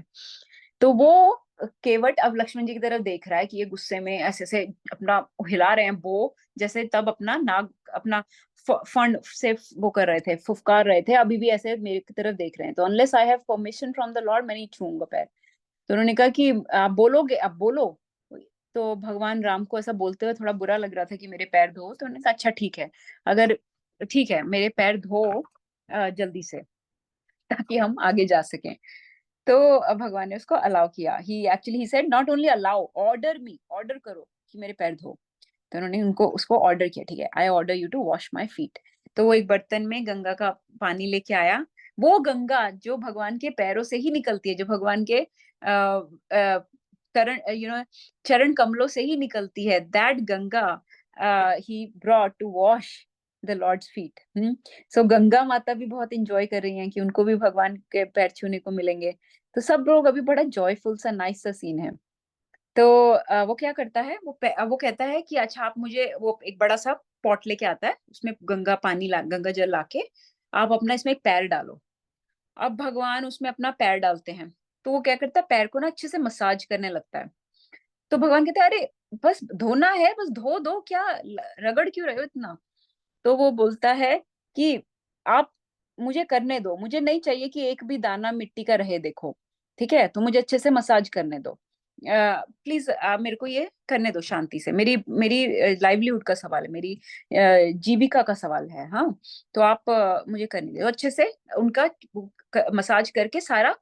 तो वो केवट अब लक्ष्मण जी की तरफ देख रहा है कि ये गुस्से में ऐसे ऐसे अपना हिला रहे हैं बो, जैसे तब अपना नाग अपना फंड से वो कर रहे थे, फुफकार रहे थे, अभी भी ऐसे मेरे की तरफ देख रहे हैं। तो unless I have permission from the Lord मैं नहीं छूंगा पैर। तो उन्होंने कहा कि आप बोलोगे, आप बोलो। तो भगवान राम को ऐसा बोलते हुए थोड़ा बुरा लग रहा था कि मेरे पैर धो, तो उन्होंने कहा अच्छा ठीक है, अगर ठीक है मेरे पैर धो जल्दी से, ताकि हम आगे जा सकें। तो भगवान ने उसको अलाउ किया। He said not only allow, order me, order करो कि मेरे पैर धो। तो उन्होंने उनको उसको ऑर्डर किया, ठीक है, I order you to wash my feet. तो वो एक बर्तन में गंगा का पानी लेके आया। वो गंगा जो भगवान के पैरों से ही निकलती है, जो भगवान के चरण, चरण कमलों से ही निकलती है, दैट गंगा ही brought to wash the lord's feet. So Ganga माता भी बहुत इंजॉय कर रही हैं कि उनको भी भगवान के पैर छूने को मिलेंगे। तो सब लोग अभी, बड़ा जॉयफुल सा नाइस सा सीन है। तो वो क्या करता है, वो कहता है कि अच्छा आप मुझे, वो एक बड़ा सा पॉट लेके आता है, उसमें गंगा जल लाके आप अपना इसमें एक पैर डालो। अब भगवान उसमें अपना पैर डालते हैं। तो वो क्या करता है, पैर को ना अच्छे से मसाज करने लगता है। तो भगवान कहते हैं अरे बस धोना है, बस धो दो, क्या रगड़ क्यों रहे हो इतना। तो वो बोलता है कि आप मुझे करने दो, मुझे नहीं चाहिए कि एक भी दाना मिट्टी का रहे, देखो ठीक है, तो मुझे अच्छे से मसाज करने दो, प्लीज मेरे को ये करने दो शांति से, मेरी मेरी लाइवलीहुड का सवाल है, मेरी जीविका का सवाल है। हाँ, तो आप मुझे करने दो अच्छे से। उनका मसाज करके सारा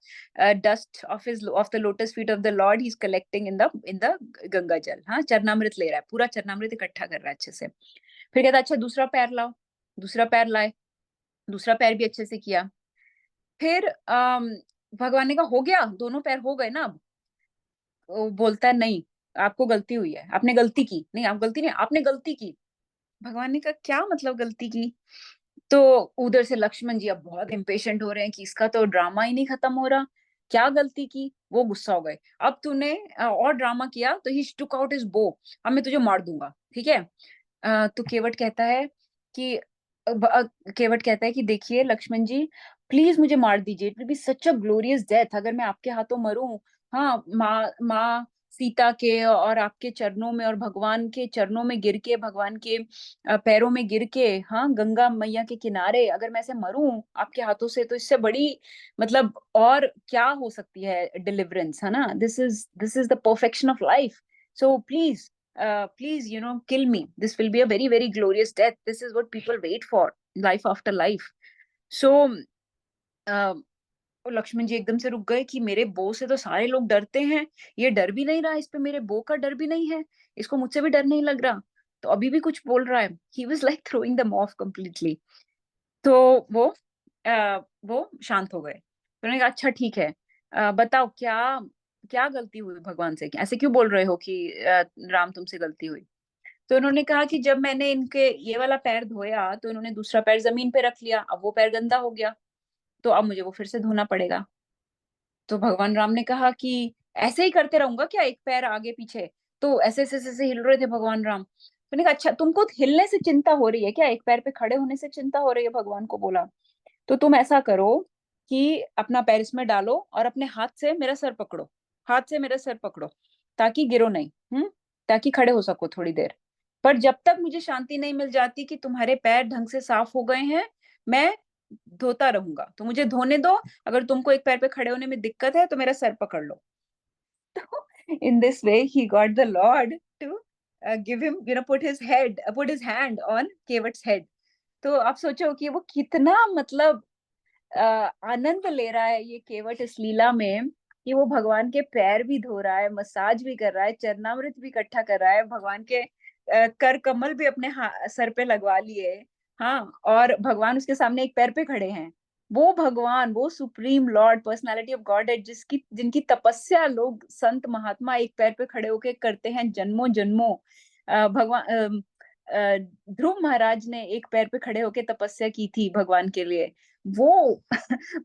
dust of the lotus feet of the Lord he is collecting in the Ganga जल। हाँ, चरणामृत ले रहा है, पूरा चरणामृत इकट्ठा कर रहा है अच्छे से। फिर कहता अच्छा दूसरा पैर लाओ। दूसरा पैर लाए, दूसरा पैर भी अच्छे से किया। फिर भगवान ने कहा हो गया, दोनों पैर हो गए ना अब। वो बोलता है नहीं, आपको गलती हुई है, आपने गलती की नहीं, आप गलती नहीं, आपने गलती की। भगवान ने कहा क्या मतलब गलती की। तो उधर से लक्ष्मण जी अब बहुत इम्पेशेंट हो रहे हैं कि इसका तो ड्रामा ही नहीं खत्म हो रहा, क्या गलती की। वो गुस्सा हो गए, अब तूने और ड्रामा किया तो ही टुक आउट हिज बो, अब मैं तुझे मार दूंगा, ठीक है। तो केवट कहता है कि केवट कहता है कि देखिए लक्ष्मण जी, प्लीज मुझे मार दीजिए, it will be such a glorious death अगर मैं आपके हाथों मरूं। हाँ, माँ माँ सीता के और आपके चरणों में, और भगवान के चरणों में गिर के, भगवान के पैरों में गिर के, हाँ गंगा मैया के किनारे अगर मैं ऐसे मरूं आपके हाथों से, तो इससे बड़ी मतलब और क्या हो सकती है डिलीवरेंस, है ना। This is the perfection of life. So please, please, kill me. This will be a very, very glorious death. This is what people wait for, life after life. So, uh, Lakshman ji एकदम से रुक गए कि मेरे बो से तो सारे लोग डरते हैं, ये डर भी नहीं रहा, इस पे मेरे बो का डर भी नहीं है, इसको मुझसे भी डर नहीं लग रहा, तो अभी भी कुछ बोल रहा है। ही वॉज लाइक थ्रोइंग दम ऑफ कम्प्लीटली। तो वो शांत हो गए। तो उन्होंने कहा अच्छा ठीक है, बताओ क्या क्या गलती हुई भगवान से, ऐसे क्यों बोल रहे हो कि राम तुमसे गलती हुई। तो उन्होंने कहा कि जब मैंने इनके ये वाला पैर धोया तो इन्होंने दूसरा पैर जमीन पे रख लिया, अब वो पैर गंदा हो गया, तो अब मुझे वो फिर से धोना पड़ेगा। तो भगवान राम ने कहा कि ऐसे ही करते रहूंगा क्या, एक पैर आगे पीछे। तो ऐसे ऐसे ऐसे हिल रहे थे भगवान राम। मैंने कहा अच्छा तुमको हिलने से चिंता हो रही है क्या, एक पैर पे खड़े होने से चिंता हो रही है। भगवान को बोला तो तुम ऐसा करो कि अपना पैर इसमें डालो और अपने हाथ से मेरा सर पकड़ो, हाथ से मेरा सर पकड़ो, ताकि गिरो नहीं, ताकि खड़े हो सको थोड़ी देर। पर जब तक मुझे शांति नहीं मिल जाती कि तुम्हारे पैर ढंग से साफ हो गए हैं, मैं धोता रहूंगा, तो मुझे धोने दो। अगर तुमको एक पैर पे खड़े होने में दिक्कत है तो मेरा सर पकड़ लो। तो in this way he got the Lord to give him, put his hand on Kevat's head. तो आप सोचो कि वो कितना मतलब आनंद ले रहा है ये केवट इस लीला में, कि वो भगवान के पैर भी धो रहा है, मसाज भी कर रहा है, चरणामृत भी इकट्ठा कर रहा है, भगवान के कर कमल भी अपने सर पे लगवा लिए। हाँ, और भगवान उसके सामने एक पैर पे खड़े हैं। वो भगवान, वो supreme Lord, personality of God है, जिसकी जिनकी तपस्या लोग संत महात्मा एक पैर पे खड़े होके करते हैं जन्मों जन्मों। भगवान ध्रुव महाराज ने एक पैर पे खड़े होके तपस्या की थी भगवान के लिए। वो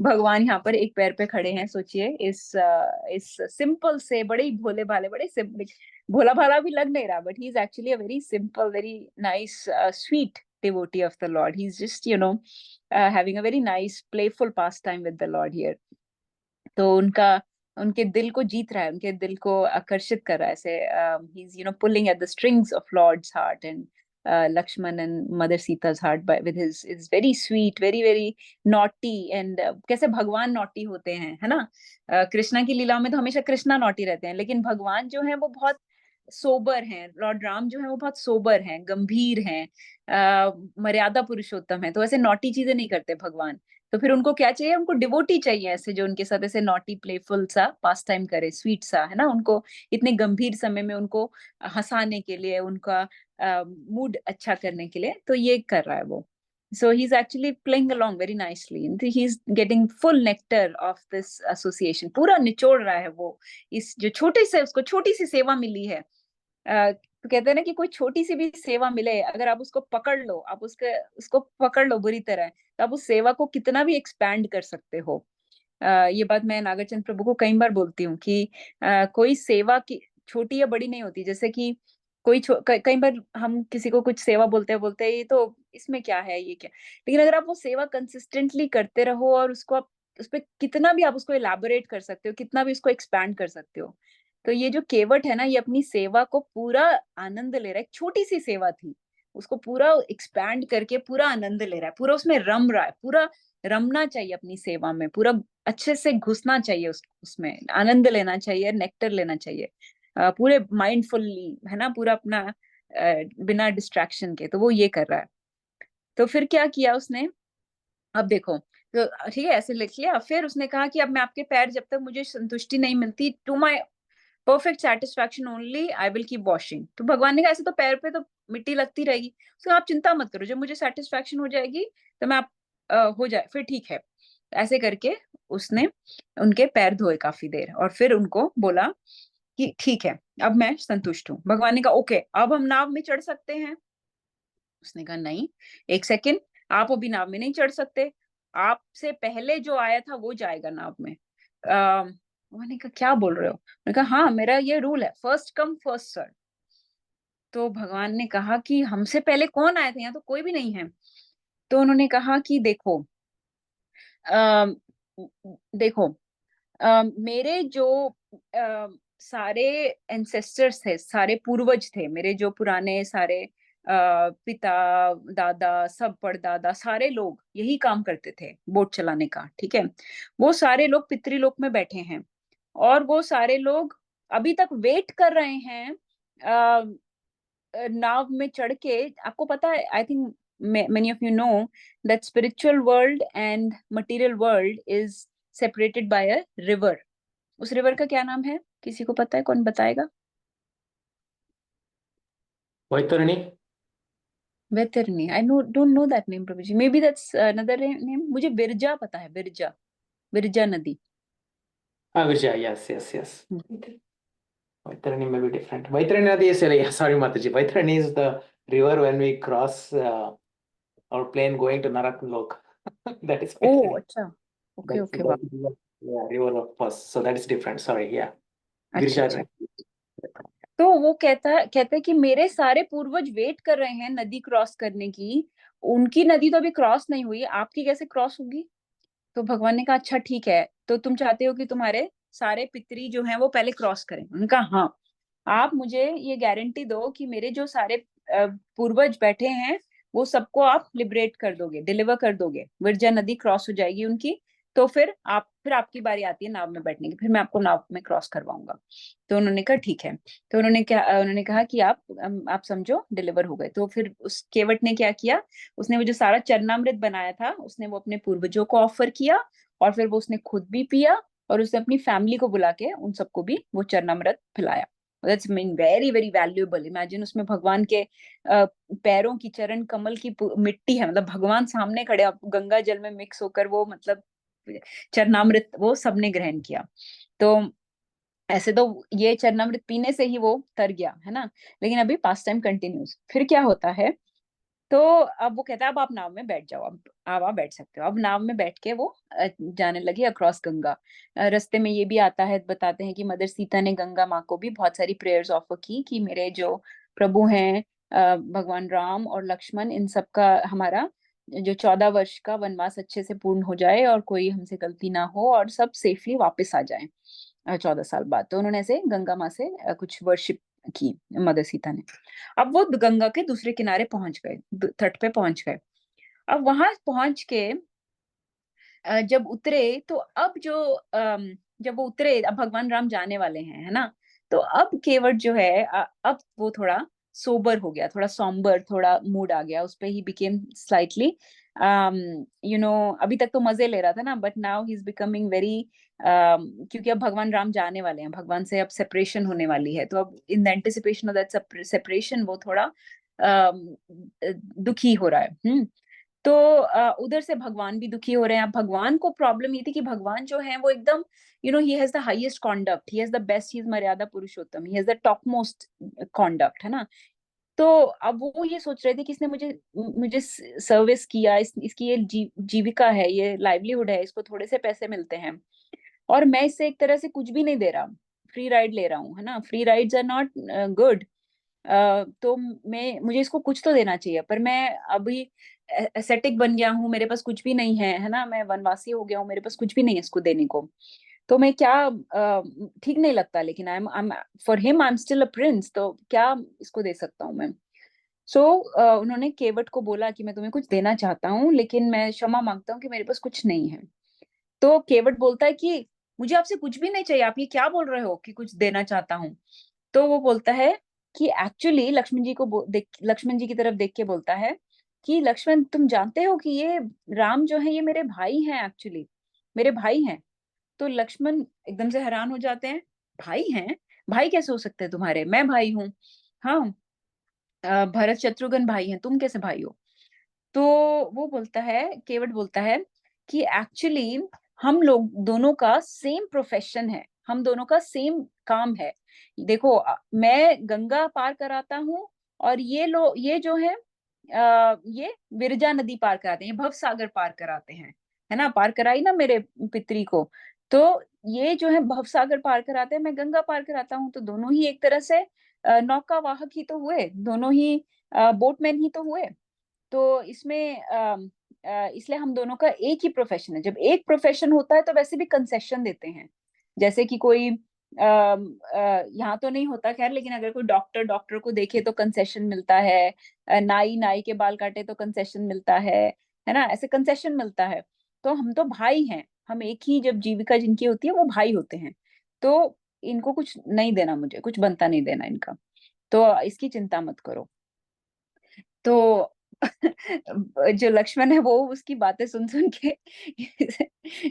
भगवान यहाँ पर एक पैर पे खड़े हैं, सोचिए, इस सिंपल से, बड़े ही भोले भाले, बड़े सिंपल, भोला भाला भी लग नहीं रहा, but he is actually a very simple, very nice, sweet devotee of the Lord. He's just, having a very nice, playful pastime with the Lord here. तो उनके दिल को जीत रहा है, उनके दिल को आकर्षित कर रहा है ऐसे। He is pulling at the strings of Lord's heart and Lakshman and Mother Sita's heart by with his is very sweet, very very naughty and कैसे भगवान नॉटी होते हैं, है ना? कृष्णा की लीला में तो हमेशा कृष्णा नॉटी रहते हैं, लेकिन भगवान जो है वो बहुत सोबर हैं। लॉर्ड राम जो है वो बहुत सोबर हैं, गंभीर हैं, मर्यादा पुरुषोत्तम है, तो ऐसे नॉटी चीजें नहीं करते भगवान। तो फिर उनको क्या चाहिए? उनको डिवोटी चाहिए, ऐसे जो उनके साथ ऐसे नॉटी प्लेफुल सा पास टाइम करे, स्वीट सा, है ना? उनको इतने गंभीर समय में उनको हंसाने के लिए, उनका मूड अच्छा करने के लिए, तो ये कर रहा है वो। So he's actually playing along very nicely and he's getting full nectar of this association. पूरा निचोड़ रहा है वो, इस जो छोटे से उसको छोटी सी सेवा मिली है। तो कहते हैं ना कि कोई छोटी सी भी सेवा मिले, अगर आप उसको पकड़ लो, आप उसको पकड़ लो बुरी तरह, तो आप उस सेवा को कितना भी एक्सपैंड कर सकते हो। ये बात मैं नागार्जुन प्रभु को कई बार बोलती हूँ कि कोई सेवा की छोटी या बड़ी नहीं होती। जैसे कि कई बार हम किसी को कुछ सेवा बोलते हैं ये तो इसमें क्या है, ये क्या, लेकिन अगर आप वो सेवा कंसिस्टेंटली करते रहो और उसको आप उस पर कितना भी आप उसको इलाबोरेट कर सकते हो, कितना भी उसको एक्सपैंड कर सकते हो। तो ये जो केवट है ना, ये अपनी सेवा को पूरा आनंद ले रहा है। एक छोटी सी सेवा थी, उसको पूरा एक्सपैंड करके पूरा आनंद ले रहा है, पूरा उसमें रम रहा है, पूरा रमना चाहिए अपनी सेवा में, पूरा अच्छे से घुसना चाहिए उसमें, आनंद लेना चाहिए, नेक्टर लेना चाहिए, पूरे माइंडफुल्ली, है ना? पूरा अपना बिना डिस्ट्रैक्शन के, तो वो ये कर रहा है। तो फिर क्या किया उसने? अब देखो, तो ठीक है, ऐसे लिख लिया। फिर उसने कहा कि अब मैं आपके पैर, जब तक मुझे संतुष्टि नहीं मिलती, to my perfect satisfaction only I will keep washing. तो भगवान ने कहा ऐसे तो पैर पे तो मिट्टी लगती रहेगी, तो आप चिंता मत करो, जब मुझे सेटिस्फैक्शन हो जाएगी तो मैं आप हो जाए फिर ठीक है। ऐसे करके उसने उनके पैर धोए काफी देर, और फिर उनको बोला कि ठीक है, अब मैं संतुष्ट हूँ। भगवान ने कहा ओके, अब हम नाव में चढ़ सकते हैं। उसने कहा नहीं, एक सेकेंड, आप अभी नाव में नहीं चढ़ सकते, आपसे पहले जो आया था वो जाएगा नाव में। मैंने कहा क्या बोल रहे हो? मैंने कहा हाँ, मेरा ये रूल है, फर्स्ट कम फर्स्ट सर्व। तो भगवान ने कहा कि हमसे पहले कौन आए थे? यहाँ तो कोई भी नहीं है। तो उन्होंने कहा कि देखो, अ, देखो, मेरे जो सारे एंसेस्टर्स थे, सारे पूर्वज थे, मेरे जो पुराने सारे पिता, दादा, सब परदादा, सारे लोग यही काम करते थे, बोट चलाने का, ठीक है? वो सारे लोग पितृलोक में बैठे हैं, और वो सारे लोग अभी तक वेट कर रहे हैं नाव में चढ़ के। आपको पता है, I think many of you know that spiritual world and material world is separated by a river. उस रिवर का क्या नाम है? किसी को पता है? कौन बताएगा? Vaitarani. Vaitarani. I know don't know that name Prabhu ji, may be that's another name. मुझे बिरजा पता है, बिरजा, बिरजा नदी। हाँ Vijay, yes yes yes. Hmm. Vaitarani may be different. Vaitarani Nadi is, sorry Mataji, Vaitarani is the river when we cross our plane going to Naraklok. That is oh Vaitarani. अच्छा, okay That's okay, that वाह, is the, yeah, river of first. So that is different. Sorry, yeah. अच्छा Girisha. अच्छा। तो वो कहते कि मेरे सारे पूर्वज वेट कर रहे हैं नदी क्रॉस करने की, उनकी नदी तो अभी क्रॉस नहीं हुई, आपकी कैसे क्रॉस होगी? तो भगवान ने कहा अच्छा ठीक है, तो तुम चाहते हो कि तुम्हारे सारे पितरी जो हैं वो पहले क्रॉस करें? उनका हाँ, आप मुझे ये गारंटी दो कि मेरे जो सारे पूर्वज बैठे हैं वो सबको आप लिबरेट कर दोगे, डिलीवर कर दोगे, विरजा नदी क्रॉस हो जाएगी उनकी, तो फिर आपकी बारी आती है नाव में बैठने की, फिर मैं आपको नाव में क्रॉस करवाऊंगा। तो उन्होंने कहा ठीक है। तो उन्होंने कहा कि आप समझो डिलीवर हो गए। तो फिर उस केवट ने क्या किया? उसने वो जो सारा चरणामृत बनाया था, उसने वो अपने पूर्वजों को ऑफर किया, और फिर वो उसने खुद भी पिया, और उसने अपनी फैमिली को बुला के उन सबको भी वो चरणामृत पिलाया। That's mean very very valuable. Imagine, उसमें भगवान के पैरों की, चरण कमल की मिट्टी है, मतलब भगवान सामने खड़े, अब गंगा जल में मिक्स होकर वो, मतलब चरणामृत वो सबने ग्रहण किया। तो ऐसे तो ये चरणामृत पीने से ही वो तर गया, है ना? लेकिन अभी पास टाइम कंटिन्यूस। फिर क्या होता है? तो अब वो कहता है अब आप नाव में बैठ जाओ, अब आप बैठ सकते हो। अब नाव में बैठ के वो जाने लगी अक्रॉस गंगा। रास्ते में ये भी आता है, बताते हैं कि मदर सीता ने गंगा माँ को भी बहुत सारी प्रेयर्स ऑफर की कि मेरे जो प्रभु हैं भगवान राम और लक्ष्मण, इन सब का, हमारा जो 14 वर्ष का वनवास अच्छे से पूर्ण हो जाए, और कोई हमसे गलती ना हो, और सब सेफली वापस आ जाए 14 साल बाद। तो उन्होंने ऐसे गंगा माँ से कुछ वर्शिप की मदर सीता ने। अब वो गंगा के दूसरे किनारे पहुंच गए, तट पे पहुंच गए। अब वहां पहुंच के जब उतरे तो अब जब वो उतरे, अब भगवान राम जाने वाले हैं, है ना। तो अब केवट जो है अब वो थोड़ा सोबर हो गया, थोड़ा सॉम्बर, थोड़ा मूड आ गया उस पे। ही बिकेम स्लाइटली अभी तक तो मजे ले रहा था ना, but now he is becoming very, क्योंकि अब भगवान राम जाने वाले हैं, भगवान से अब सेपरेशन होने वाली है। तो अब in the anticipation of that separation वो थोड़ा दुखी हो रहा है। तो उधर से भगवान भी दुखी हो रहे हैं। अब भगवान को प्रॉब्लम ये थी कि भगवान जो है वो एकदम ही has the highest conduct, he has the best, he is Maryada Purushottam, he has the top most conduct, है ना। तो अब वो ये सोच रहे थे कि इसने मुझे मुझे सर्विस किया, इसकी ये जीविका है, ये लाइवलीहुड है, इसको थोड़े से पैसे मिलते हैं, और मैं इससे एक तरह से कुछ भी नहीं दे रहा, फ्री राइड ले रहा हूँ, है ना। Free rides are not good. तो मुझे इसको कुछ तो देना चाहिए, पर मैं अभी एसेटिक बन गया हूँ, मेरे पास कुछ भी नहीं है ना, मैं वनवासी हो गया हूँ, मेरे पास कुछ भी नहीं है इसको देने को। तो मैं क्या, ठीक नहीं लगता, लेकिन I am for him I am still a prince, तो क्या इसको दे सकता हूँ मैं। सो उन्होंने केवट को बोला कि मैं तुम्हें कुछ देना चाहता हूँ, लेकिन मैं क्षमा मांगता हूँ कि मेरे पास कुछ नहीं है। तो केवट बोलता है कि मुझे आपसे कुछ भी नहीं चाहिए, आप ये क्या बोल रहे हो कि कुछ देना चाहता हूँ। तो वो बोलता है कि एक्चुअली लक्ष्मण जी की तरफ देख के बोलता है कि लक्ष्मण, तुम जानते हो कि ये राम जो है ये मेरे भाई हैं, एक्चुअली मेरे भाई हैं। तो लक्ष्मण एकदम से हैरान हो जाते हैं, भाई हैं? भाई कैसे हो सकते हैं तुम्हारे, मैं भाई हूँ। हाँ, भरत शत्रुघ्न भाई हैं, तुम कैसे भाई हो। तो वो बोलता है, केवट बोलता है कि एक्चुअली हम लोग दोनों का सेम प्रोफेशन है, हम दोनों का सेम काम है। देखो मैं गंगा पार कराता हूँ, और ये जो है ये विरजा नदी पार कराते हैं, ये भव सागर पार कराते हैं, है ना। पार कराई ना मेरे पितरी को। तो ये जो है भव सागर पार कराते हैं, मैं गंगा पार कराता हूँ, तो दोनों ही एक तरह से नौका वाहक ही तो हुए, दोनों ही बोटमैन ही तो हुए। तो इसमें इसलिए हम दोनों का एक ही प्रोफेशन है। जब एक प्रोफेशन होता है तो वैसे भी कंसेशन देते हैं, जैसे कि कोई यहाँ तो नहीं होता खैर, लेकिन अगर कोई डॉक्टर डॉक्टर को देखे तो कंसेशन मिलता है, नाई नाई के बाल काटे तो कंसेशन मिलता है ना, ऐसे कंसेशन मिलता है। तो हम तो भाई हैं, हम एक ही जब जीविका जिनकी होती है वो भाई होते हैं। तो इनको कुछ नहीं देना, मुझे कुछ बनता नहीं देना इनका, तो इसकी चिंता मत करो। तो जो लक्ष्मण है वो उसकी बातें सुन सुन के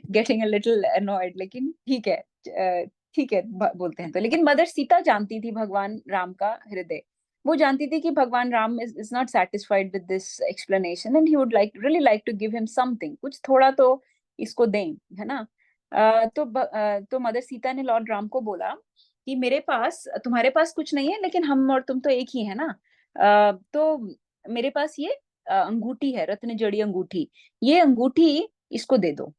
गेटिंग अ लिटिल अनॉयड, लेकिन ठीक है, ठीक है बोलते हैं तो। लेकिन मदर सीता जानती थी भगवान राम का हृदय, वो जानती थी कि भगवान Ram is not satisfied with this explanation, and he would really like to give him something, कुछ थोड़ा तो इसको दें, है ना। तो मदर सीता ने लॉर्ड राम को बोला कि मेरे पास, तुम्हारे पास कुछ नहीं है, लेकिन हम और तुम तो एक ही है ना। तो मेरे पास ये अंगूठी है, रत्न जड़ी अंगूठी, ये अंगूठी इसको दे दो।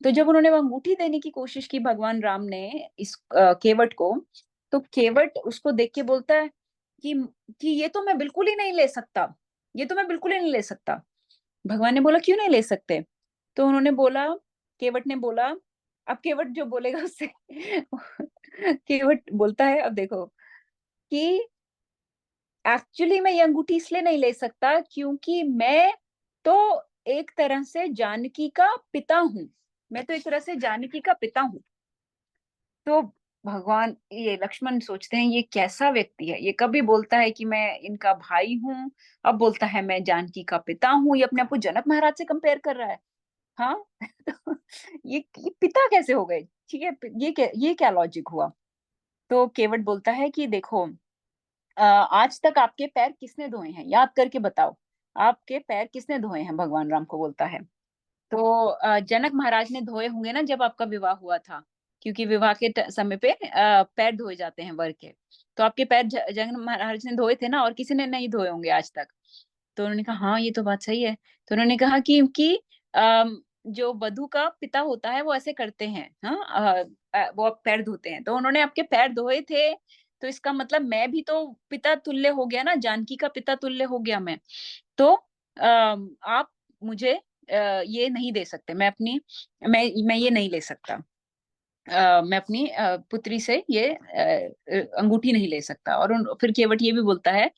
तो जब उन्होंने वो अंगूठी देने की कोशिश की भगवान राम ने इस केवट को, तो केवट उसको देख के बोलता है कि ये तो मैं बिल्कुल ही नहीं ले सकता, ये तो मैं बिल्कुल ही नहीं ले सकता। भगवान ने बोला क्यों नहीं ले सकते। तो उन्होंने बोला, केवट ने बोला, अब केवट जो बोलेगा उससे केवट बोलता है, अब देखो कि एक्चुअली मैं ये अंगूठी इसलिए नहीं ले सकता क्योंकि मैं तो एक तरह से जानकी का पिता हूँ, मैं तो एक तरह से जानकी का पिता हूँ। तो भगवान, ये लक्ष्मण सोचते हैं ये कैसा व्यक्ति है, ये कभी बोलता है कि मैं इनका भाई हूँ, अब बोलता है मैं जानकी का पिता हूँ, ये अपने आप को जनक महाराज से कंपेयर कर रहा है। हाँ तो ये पिता कैसे हो गए, ठीक है, ये क्या लॉजिक हुआ। तो केवट बोलता है कि देखो, आज तक आपके पैर किसने धोए हैं, याद करके बताओ, आपके पैर किसने धोए हैं, भगवान राम को बोलता है। तो जनक महाराज ने धोए होंगे ना जब आपका विवाह हुआ था, क्योंकि विवाह के समय पे पैर धोए जाते हैं वर के। तो आपके पैर जनक महाराज ने धोए थे ना, और किसी ने नहीं धोए होंगे आज तक। तो उन्होंने कहा हाँ ये तो बात सही है। तो उन्होंने कहा कि जो वधु का पिता होता है वो ऐसे करते हैं, हाँ, वो पैर धोते हैं, तो उन्होंने आपके पैर धोए थे, तो इसका मतलब मैं भी तो पिता तुल्य हो गया ना, जानकी का पिता तुल्य हो गया मैं। तो आप मुझे ये नहीं दे सकते, मैं ये नहीं ले सकता। मैं अपनी पुत्री से ये अंगूठी नहीं ले सकता। और फिर केवट ये भी बोलता है,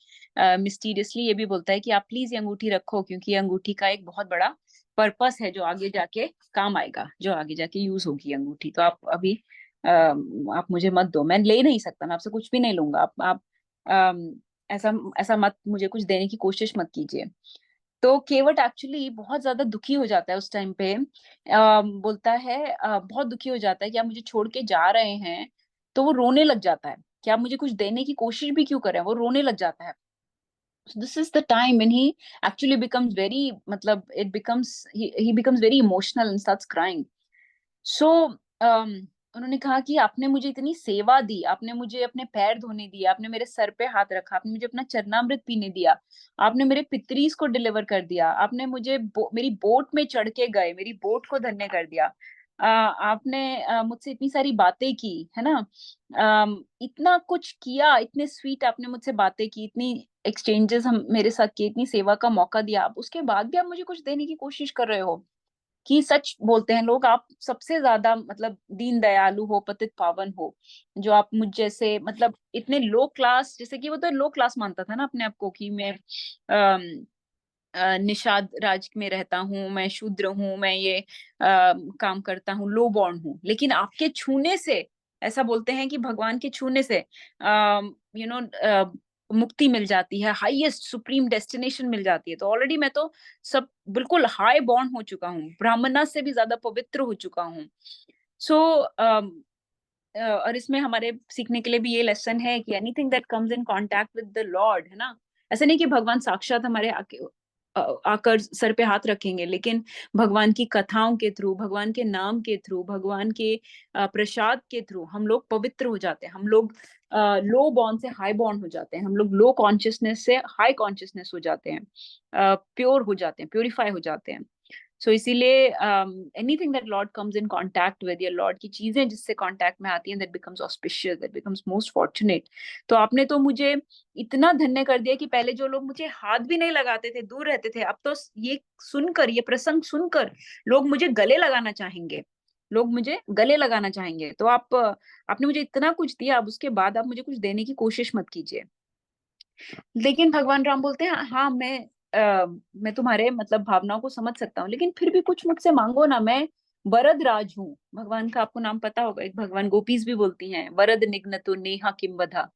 मिस्टीरियसली ये भी बोलता है कि आप प्लीज ये अंगूठी रखो, क्योंकि ये अंगूठी का एक बहुत बड़ा पर्पस है जो आगे जाके काम आएगा, जो आगे जाके यूज होगी अंगूठी। तो आप अभी आप मुझे मत दो, मैं ले नहीं सकता, मैं आपसे कुछ भी नहीं लूंगा। आप ऐसा ऐसा मत, मुझे कुछ देने की कोशिश मत कीजिए। तो केवट एक्चुअली बहुत ज्यादा दुखी हो जाता है उस टाइम पे। बोलता है, बहुत दुखी हो जाता है कि आप मुझे छोड़ के जा रहे हैं। तो वो रोने लग जाता है कि आप मुझे कुछ देने की कोशिश भी क्यों कर रहे हैं, वो रोने लग जाता है। So this is the time when he actually becomes very, मतलब it becomes, he becomes very emotional and starts crying. सो उन्होंने कहा कि आपने मुझे इतनी सेवा दी, आपने मुझे अपने पैर धोने दिए, आपने मेरे सर पे हाथ रखा, आपने मुझे अपना चरणामृत पीने दिया, आपने मेरे पितरीज को डिलीवर कर दिया, आपने मुझे मेरी बोट में चढ़ के गए, मेरी बोट को धन्य कर दिया। आपने मुझसे इतनी सारी बातें की, है ना। इतना कुछ किया, इतने स्वीट आपने मुझसे बातें की, इतनी एक्सचेंजेस हम मेरे साथ किए, इतनी सेवा का मौका दिया, आप उसके बाद भी आप मुझे कुछ देने की कोशिश कर रहे हो। कि सच बोलते हैं लोग, आप सबसे ज्यादा मतलब दीन दयालु हो, पतित पावन हो, जो आप मुझ जैसे मतलब इतने लो क्लास, जैसे कि वो तो लो क्लास मानता था ना अपने आप को, कि मैं निषाद राज में रहता हूँ, मैं शूद्र हूँ, मैं ये काम करता हूँ, लो बॉर्न हूँ, लेकिन आपके छूने से, ऐसा बोलते हैं कि भगवान के छूने से यू नो मुक्ति मिल जाती है, हाईएस्ट सुप्रीम डेस्टिनेशन मिल जाती है। तो ऑलरेडी मैं तो सब बिल्कुल हाई बॉर्न हो चुका हूँ, ब्राह्मणा से भी ज्यादा पवित्र हो चुका हूँ। सो और इसमें हमारे सीखने के लिए भी ये लेसन है कि anything that comes in contact with the Lord, है ना। ऐसा नहीं कि भगवान साक्षात हमारे आकर सर पे हाथ रखेंगे, लेकिन भगवान की कथाओं के थ्रू, भगवान के नाम के थ्रू, भगवान के प्रसाद के थ्रू हम लोग पवित्र हो जाते हैं। हम लोग लो बॉर्न से हाई बॉर्न हो जाते हैं, हम लोग लो कॉन्शियसनेस से हाई कॉन्शियसनेस हो जाते हैं, प्योर हो जाते हैं, प्योरीफाई हो जाते हैं। सो इसीलिए anything that Lord comes in contact with, या लॉर्ड की चीजें जिससे कांटेक्ट में आती हैं, that becomes auspicious, that becomes most fortunate. तो आपने तो मुझे इतना धन्य कर दिया कि पहले जो लोग मुझे हाथ भी नहीं लगाते थे, दूर रहते थे, अब तो ये सुनकर, ये प्रसंग सुनकर लोग मुझे गले लगाना चाहेंगे, लोग मुझे गले लगाना चाहेंगे। तो आपने मुझे इतना कुछ दिया, अब उसके बाद आप मुझे कुछ देने की कोशिश मत कीजिए। लेकिन भगवान राम बोलते हैं, हाँ मैं तुम्हारे मतलब भावनाओं को समझ सकता हूँ, लेकिन फिर भी कुछ मुझसे मांगो ना, मैं वरद राज हूँ। भगवान का आपको नाम पता होगा, एक भगवान गोपीज भी बोलती हैं, वरद निघ्नतु नेहा किम बधा,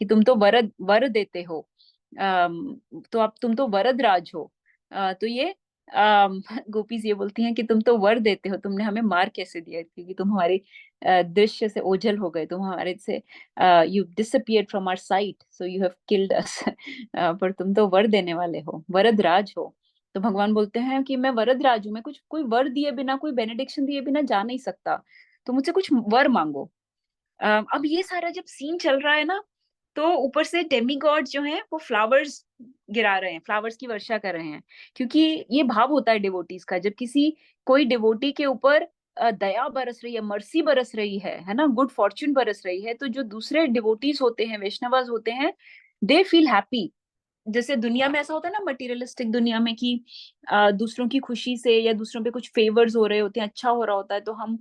कि तुम तो वरद वर देते हो। तो आप, तुम तो वरद राज हो। तो ये गोपीज ये बोलती हैं कि तुम तो वर देते हो, तुमने हमें मार कैसे दिया, क्योंकि तुम हमारे दृश्य से ओझल हो गए, तुम हमारे से you disappeared from our sight, so you have killed us. पर तुम तो वर देने वाले हो, वरद राज हो। तो भगवान बोलते हैं कि मैं वरद राज हूँ, मैं कुछ कोई वर दिए बिना, कोई बेनेडिक्शन दिए बिना जा नहीं सकता, तो मुझसे कुछ वर मांगो। अब ये सारा जब सीन चल रहा है ना, तो ऊपर से डेमीगॉड जो हैं वो फ्लावर्स गिरा रहे हैं, फ्लावर्स की वर्षा कर रहे हैं। क्योंकि ये भाव होता है डिवोटीज का, जब किसी कोई डिवोटी के ऊपर दया बरस रही है, मर्सी बरस रही है ना, गुड फॉर्च्यून बरस रही है, तो जो दूसरे डिवोटीज होते हैं, वैष्णवास होते हैं, दे फील हैप्पी। जैसे दुनिया में ऐसा होता है ना, मटेरियलिस्टिक दुनिया में, कि दूसरों की खुशी से या दूसरों पे कुछ फेवर्स हो रहे होते हैं, अच्छा हो रहा होता है, तो हम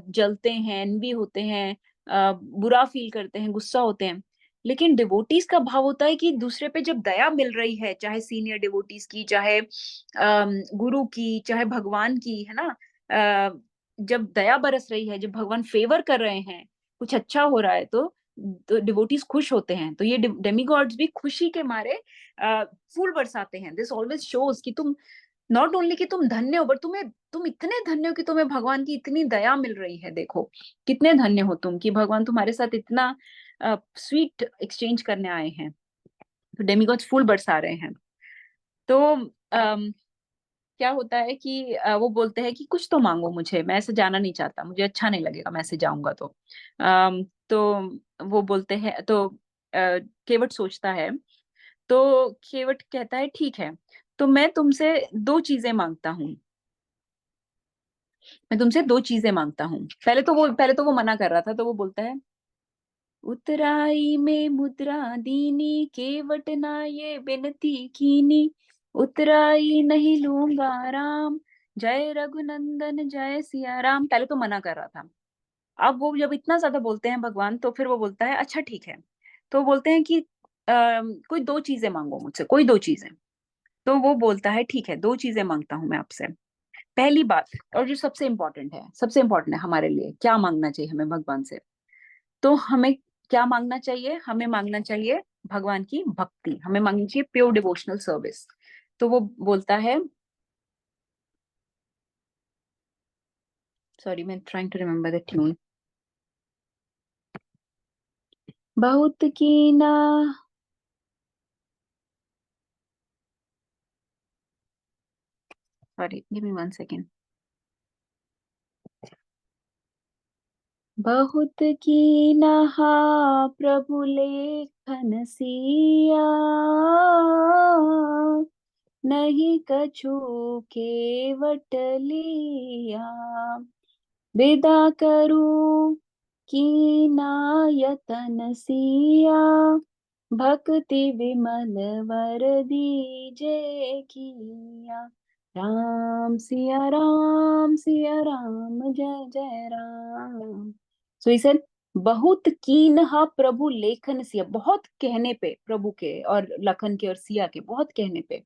जलते हैं, एनवी होते हैं, बुरा फील करते हैं, गुस्सा होते हैं। लेकिन डिवोटीज का भाव होता है कि दूसरे पे जब दया मिल रही है, चाहे सीनियर डिवोटीज की, चाहे गुरु की, चाहे भगवान की, है ना, जब दया बरस रही है, जब भगवान फेवर कर रहे हैं, कुछ अच्छा हो रहा है, तो डिवोटीज खुश होते हैं। तो ये डेमिगॉड्स भी खुशी के मारे फूल बरसाते हैं। दिस ऑलवेज शोज कि तुम नॉट ओनली कि तुम धन्य हो, बट तुम इतने धन्य हो कि तुम्हें भगवान की इतनी दया मिल रही है। देखो कितने धन्य हो तुम, कि भगवान तुम्हारे साथ इतना स्वीट एक्सचेंज करने आए हैं। तो डेमिगॉड्स फूल बरसा रहे हैं। तो क्या होता है कि वो बोलते हैं कि कुछ तो मांगो मुझे, मैं ऐसे जाना नहीं चाहता, मुझे अच्छा नहीं लगेगा मैं ऐसे जाऊंगा। तो वो बोलते हैं, तो केवट सोचता है। तो केवट कहता है, ठीक है, तो मैं तुमसे दो चीजें मांगता हूँ, मैं तुमसे दो चीजें मांगता हूँ। पहले तो वो मना कर रहा था, तो वो बोलता है, उतराई में मुद्रा दीनी, केवट ना ये बिनती कीनी, उतराई नहीं लूंगा राम, जय रघुनंदन जय सिया राम। पहले तो मना कर रहा था, अब वो जब इतना ज्यादा बोलते हैं भगवान, तो फिर वो बोलता है अच्छा ठीक है। तो वो बोलते हैं कि कोई दो चीजें मांगो मुझसे, कोई दो चीजें। तो वो बोलता है ठीक है, दो चीजें मांगता हूं मैं आपसे। पहली बात, और जो सबसे इंपॉर्टेंट है, सबसे इंपॉर्टेंट है हमारे लिए, क्या मांगना चाहिए हमें भगवान से? तो हमें क्या मांगना चाहिए? हमें मांगना चाहिए भगवान की भक्ति, हमें मांगनी चाहिए प्योर डिवोशनल सर्विस। तो वो बोलता है, सॉरी मैं trying to remember the tune. बहुत की ना, sorry give me one second. बहुत की नहा प्रभु लेखन सिया, नहीं कछु केवट लिया। विदा करूं कीनायतन सिया, भक्ति विमल वर दीजे किया। सिया राम जय जय राम। सो ही सेड, बहुत कीन्हा प्रभु लेखन सिया, बहुत कहने पे प्रभु के और लखन के और सिया के, बहुत कहने पे।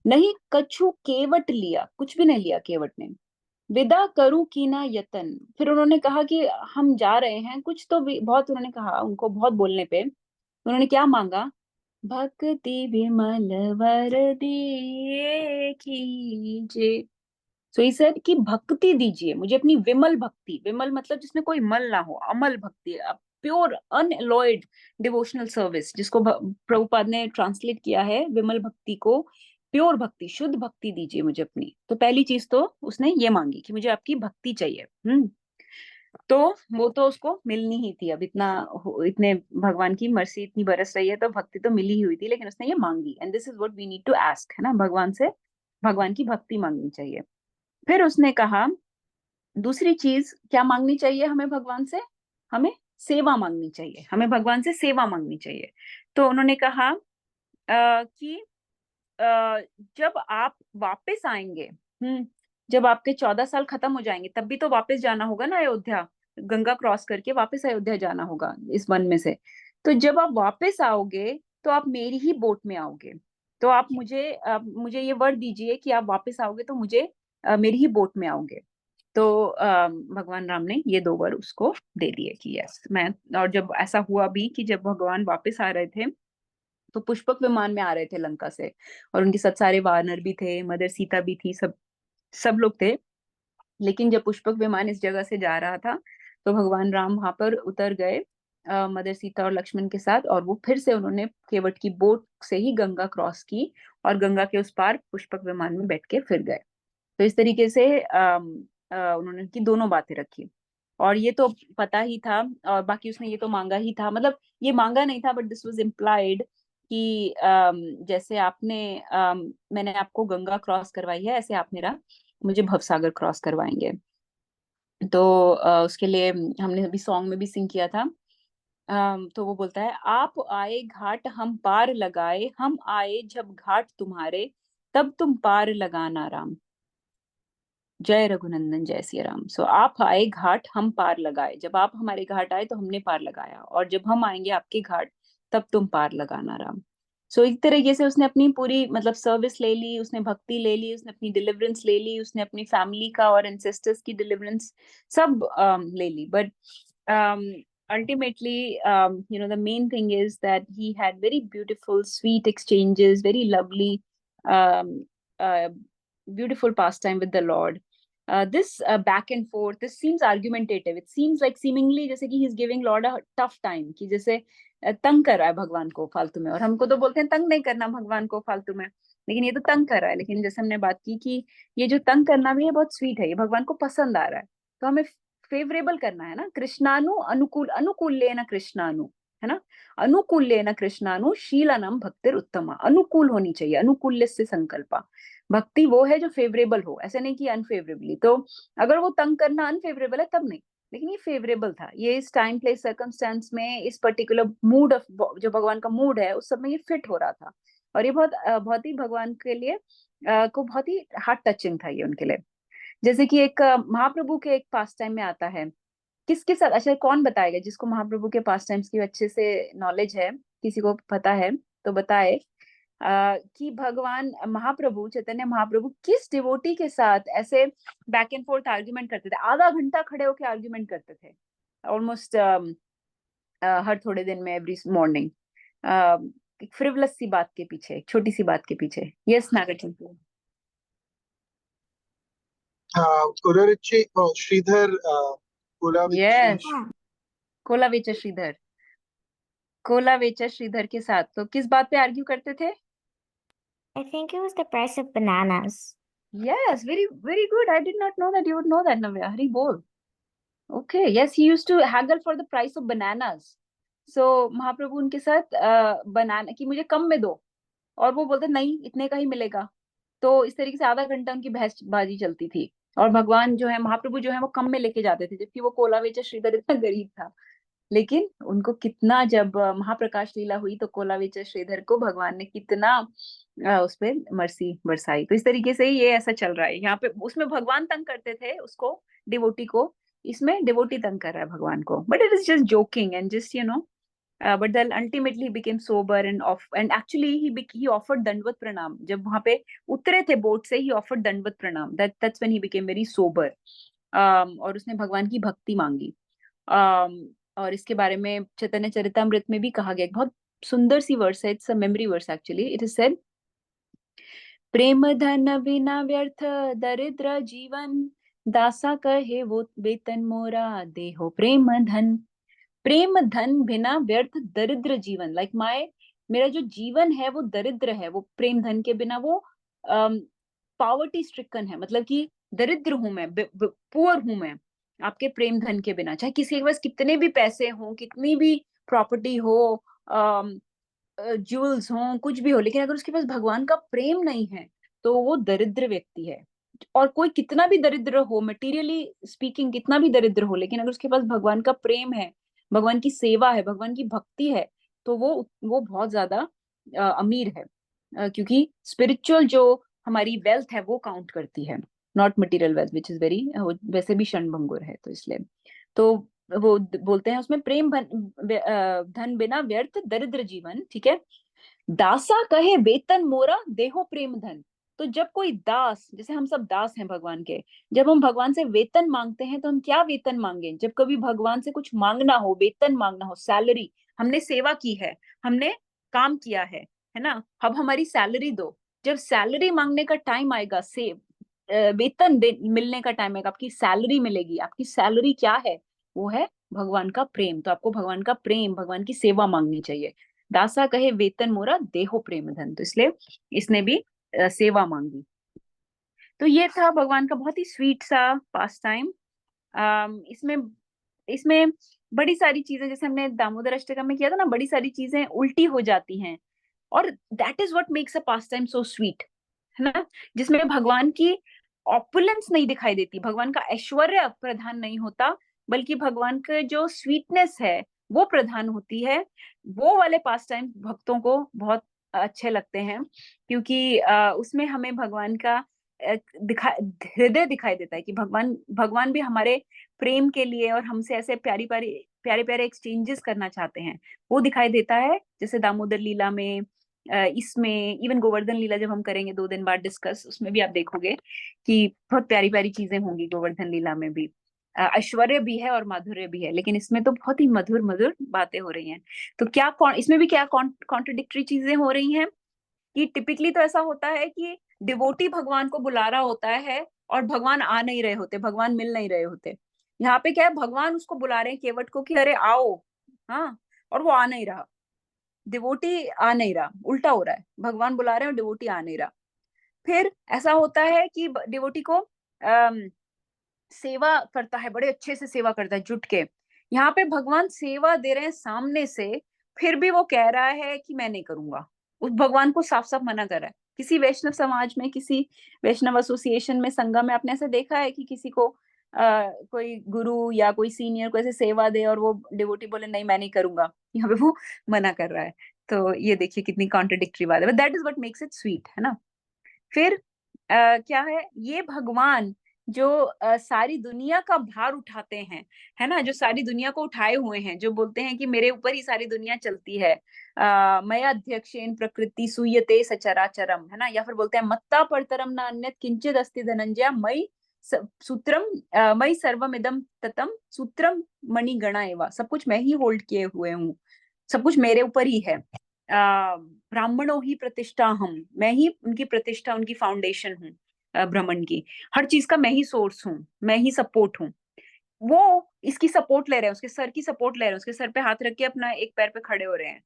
नहीं कछु केवट लिया, कुछ भी नहीं लिया केवट ने। विदा करूं कीना यतन, फिर उन्होंने कहा कि हम जा रहे हैं, कुछ तो भी बहुत उन्होंने कहा, उनको बहुत बोलने पे उन्होंने क्या मांगा? भक्ति विमल वर दिए कीजे। सो ही सेड कि भक्ति दीजिए मुझे, अपनी विमल भक्ति, विमल मतलब जिसमें कोई मल ना हो, अमल भक्ति, प्योर अनएलॉयड डिवोशनल सर्विस, जिसको प्रभुपाद ने ट्रांसलेट किया है विमल भक्ति को, प्योर भक्ति, शुद्ध भक्ति दीजिए मुझे अपनी। तो पहली चीज तो उसने ये मांगी कि मुझे आपकी भक्ति चाहिए। तो वो तो उसको मिलनी ही थी, अब इतना इतने भगवान की मर्सी इतनी बरस रही है, तो भक्ति तो मिली ही हुई थी, लेकिन उसने ये मांगी, and this is what we need to ask, है ना, भगवान से भगवान की भक्ति मांगनी चाहिए। फिर उसने कहा दूसरी चीज क्या मांगनी चाहिए हमें भगवान से? हमें सेवा मांगनी चाहिए, हमें भगवान से सेवा मांगनी चाहिए। तो उन्होंने कहा कि जब आप वापस आएंगे, जब आपके 14 साल खत्म हो जाएंगे, तब भी तो वापस जाना होगा ना अयोध्या, गंगा क्रॉस करके वापस अयोध्या जाना होगा इस वन में से। तो जब आप वापस आओगे, तो आप मेरी ही बोट में आओगे। तो आप मुझे ये वर दीजिए कि आप वापस आओगे तो मुझे मेरी ही बोट में आओगे। तो भगवान राम ने ये दो वर उसको दे दिए कि यस मैं। और जब ऐसा हुआ भी कि जब भगवान वापस आ रहे थे, तो पुष्पक विमान में आ रहे थे लंका से, और उनके साथ सारे वानर भी थे, मदर सीता भी थी, सब सब लोग थे। लेकिन जब पुष्पक विमान इस जगह से जा रहा था, तो भगवान राम वहां पर उतर गए मदर सीता और लक्ष्मण के साथ, और वो फिर से उन्होंने केवट की बोट से ही गंगा क्रॉस की, और गंगा के उस पार पुष्पक विमान में बैठ के फिर गए। तो इस तरीके से उन्होंने की दोनों बातें रखी। और ये तो पता ही था, और बाकी उसने ये तो मांगा ही था, मतलब ये मांगा नहीं था, बट दिस वाज इम्प्लाइड कि जैसे मैंने आपको गंगा क्रॉस करवाई है, ऐसे आप मेरा मुझे भवसागर क्रॉस करवाएंगे। तो उसके लिए हमने अभी सॉन्ग में भी सिंग किया था। तो वो बोलता है, आप आए घाट हम पार लगाए, हम आए जब घाट तुम्हारे, तब तुम पार लगाना राम। जय रघुनंदन जय सिया राम। सो आप आए घाट हम पार लगाए, जब आप हमारे घाट आए तो हमने पार लगाया, और जब हम आएंगे आपके घाट, तब तुम पार लगाना राम। सो एक तरीके से उसने अपनी पूरी मतलब सर्विस ले ली, उसने भक्ति ले ली, उसने अपनी डिलीवरेंस ले ली, उसने अपनी फैमिली का और एंसेस्टर्स की डिलीवरेंस सब ले ली। But ultimately, the main thing is that he had very beautiful sweet exchanges, very lovely, um, uh, beautiful pastime with the Lord. This back and forth, this seems argumentative. It seems like seemingly जैसे कि he's giving Lord a tough time, कि जैसे तंग कर रहा है भगवान को फालतू में, और हमको तो बोलते हैं तंग नहीं करना भगवान को फालतू में, लेकिन ये तो तंग कर रहा है। लेकिन जैसे हमने बात की कि ये जो तंग करना भी है बहुत स्वीट है, ये भगवान को पसंद आ रहा है। तो हमें फेवरेबल करना है ना, कृष्णानु अनुकूल, अनुकूल लेना कृष्णानु, है ना, अनुकूल लेना कृष्णानु शीलानाम भक्तिर उत्तमा, अनुकूल होनी चाहिए, अनुकूल्य से संकल्पा। भक्ति वो है जो फेवरेबल हो, ऐसे नहीं कि अनफेवरेबली। तो अगर वो तंग करना अनफेवरेबल है तब नहीं, लेकिन ये फेवरेबल था, ये इस टाइम प्लेस सर्कमस्टेंस में, इस पर्टिकुलर मूड ऑफ जो भगवान का मूड है उस समय ये फिट हो रहा था। और ये बहुत ही भगवान के लिए को बहुत ही हार्ट टचिंग था ये उनके लिए। जैसे कि एक महाप्रभु के एक पास टाइम में आता है किसके साथ, अच्छा कौन बताएगा जिसको महाप्रभु के पास टाइम्स की अच्छे से नॉलेज है, किसी को पता है तो बताए कि भगवान महाप्रभु चैतन्य महाप्रभु किस डिवोटी के साथ ऐसे बैक एंड फोर्थ आर्ग्यूमेंट करते थे, आधा घंटा खड़े होकर आर्ग्यूमेंट करते थे ऑलमोस्ट हर थोड़े दिन में, एवरी मॉर्निंग, एक फ्रिवलस सी बात के पीछे, एक छोटी सी बात के पीछे। Yes Nagarjuna. Kodarichi, oh, Sridhar Kolavichi. Yes, Kolavecha Sridhar, Kolavecha Sridhar के साथ तो किस बात पे आर्ग्यू करते थे? I think it was the price of bananas. Yes, very very good. I did not know that you would know that, Navya. Hari bol. Okay, yes, he used to haggle for the price of bananas. So महाप्रभु उनके साथ बनाना कि मुझे कम में दो, और वो बोलते नहीं इतने का ही मिलेगा। तो इस तरीके से आधा घंटा उनकी बहसबाजी चलती थी, और भगवान जो है महाप्रभु जो है वो कम में लेके जाते थे, जबकि वो कोलावेचा श्रीधर इतना गरीब था। लेकिन उनको कितना, जब महाप्रकाश लीला हुई तो कोलावेचा श्रीधर को भगवान ने कितना उस पे मर्सी बरसाई। तो इस तरीके से ही ये ऐसा चल रहा है यहाँ पे। उसमें भगवान तंग करते थे उसको, डिवोटी को, इसमें डिवोटी तंग कर रहा है भगवान को। But it is just joking and just but then ultimately he became sober and actually he offered dandvat pranam जब वहां पे उतरे थे बोट से। he offered dandvat pranam, that's when he became very sober। और उसने भगवान की भक्ति मांगी। और इसके बारे में चैतन्य चरितामृत में भी कहा गया, एक बहुत सुंदर सी वर्स है, it's a memory verse actually. It is said, प्रेम धन बिना व्यर्थ दरिद्र जीवन, दासा कहे वो वेतन मोरा देहो प्रेम धन। प्रेम धन बिना व्यर्थ दरिद्र जीवन, लाइक मेरा जो जीवन है वो दरिद्र है, वो प्रेम धन के बिना वो पॉवर्टी स्ट्रिकन है, मतलब कि दरिद्र हूं मैं, पुअर हूं मैं आपके प्रेम धन के बिना। चाहे किसी के पास कितने भी पैसे हो, कितनी भी प्रॉपर्टी हो, ज्वेल्स हो, कुछ भी हो, लेकिन अगर उसके पास भगवान का प्रेम नहीं है तो वो दरिद्र व्यक्ति है। और कोई कितना भी दरिद्र हो, मटेरियली स्पीकिंग कितना भी दरिद्र हो, लेकिन अगर उसके पास भगवान का प्रेम है, भगवान की सेवा है, भगवान की भक्ति है, तो वो बहुत ज्यादा अमीर है। क्योंकि स्पिरिचुअल जो हमारी वेल्थ है वो काउंट करती है, not material wealth which is very, वैसे भी क्षणभंगुर है। तो इसलिए तो वो बोलते हैं उसमें, प्रेम धन बिना व्यर्थ दरिद्र जीवन, ठीक है, दासा कहे वेतन मोरा देहो प्रेम धन। तो जब कोई दास, जैसे हम सब दास हैं भगवान के, जब हम भगवान से वेतन मांगते हैं तो हम क्या वेतन मांगे? जब कभी भगवान से कुछ मांगना हो, वेतन मांगना हो, सैलरी, हमने सेवा की है, हमने काम किया है ना, अब हमारी सैलरी दो। जब सैलरी मांगने का टाइम आएगा, से वेतन मिलने का टाइम आएगा, आपकी सैलरी मिलेगी। आपकी सैलरी क्या है? वो है भगवान का प्रेम। तो आपको भगवान का प्रेम, भगवान की सेवा मांगनी चाहिए। दासा कहे वेतन मोरा देहो प्रेम धन, तो इसलिए इसने भी सेवा मांगी। तो ये था भगवान का बहुत ही स्वीट सा पास टाइम। इसमें इसमें बड़ी सारी चीजें, जैसे हमने दामोदर अष्टकम में किया था ना, बड़ी सारी चीजें उल्टी हो जाती हैं, और that is what makes a pass time so sweet, है ना, जिसमें भगवान की ऑपुलेंस नहीं दिखाई देती, भगवान का ऐश्वर्य प्रधान नहीं होता, बल्कि भगवान का जो स्वीटनेस है वो प्रधान होती है। वो वाले पास टाइम भक्तों को बहुत अच्छे लगते हैं, क्योंकि उसमें हमें भगवान का हृदय दिखाई देता है कि भगवान भी हमारे प्रेम के लिए और हमसे ऐसे प्यारी प्यारी प्यारे प्यारे एक्सचेंजेस करना चाहते हैं, वो दिखाई देता है। जैसे दामोदर लीला में, इसमें, इवन गोवर्धन लीला जब हम करेंगे 2 दिन बाद डिस्कस, उसमें भी आप देखोगे कि बहुत प्यारी प्यारी चीजें होंगी गोवर्धन लीला में भी। ऐश्वर्य भी है और माधुर्य भी है, लेकिन इसमें तो बहुत ही मधुर मधुर बातें हो रही हैं। तो क्या इसमें भी क्या कॉन्ट्रडिक्टरी चीजें हो रही हैं कि टिपिकली तो ऐसा होता है कि डिवोटी भगवान को बुला रहा होता है और भगवान आ नहीं रहे होते, भगवान मिल नहीं रहे होते। यहाँ पे क्या है, भगवान उसको बुला रहे हैं केवट को कि अरे आओ, हाँ, और वो आ नहीं रहा, डिवोटी आ नहीं रहा, उल्टा हो रहा है, भगवान बुला रहे हैं और डिवोटी आ नहीं रहा। फिर ऐसा होता है कि डिवोटी को सेवा करता है, बड़े अच्छे से सेवा करता है जुट के। यहाँ पे भगवान सेवा दे रहे हैं सामने से, फिर भी वो कह रहा है कि मैं नहीं करूंगा, उस भगवान को साफ साफ मना कर रहा है। किसी वैष्णव समाज में, किसी वैष्णव एसोसिएशन में, संगम में आपने ऐसा देखा है कि किसी को कोई गुरु या कोई सीनियर को ऐसे सेवा दे और वो डिवोटी बोले नहीं मैं नहीं करूंगा? यहाँ पे वो मना कर रहा है। तो ये देखिए कितनी कॉन्ट्रडिक्टरी बात है, but that is what makes it sweet, है ना। फिर क्या है, ये भगवान जो सारी दुनिया का भार उठाते हैं, है ना, जो सारी दुनिया को उठाए हुए हैं, जो बोलते हैं कि मेरे ऊपर ही सारी दुनिया चलती है, मया अध्यक्षेन प्रकृति सूयते सचराचरम, है ना, या फिर बोलते हैं मत्ता परतरम न अन्यत् किंचिद अस्ति धनंजय मयि सूत्रम मयि सर्वमिदं ततम सूत्रम मणिगणा एव, सब कुछ मैं ही होल्ड किए हुए हूँ, सब कुछ मेरे ऊपर ही है। ब्राह्मणों ही प्रतिष्ठा हम, मैं ही उनकी प्रतिष्ठा, उनकी फाउंडेशन हूँ ब्रह्मांड की, हर चीज का मैं ही सोर्स हूँ, मैं ही सपोर्ट हूँ। वो इसकी सपोर्ट ले रहे हैं, उसके सर की सपोर्ट ले रहे हैं, उसके सर पे हाथ रख के अपना एक पैर पे खड़े हो रहे हैं,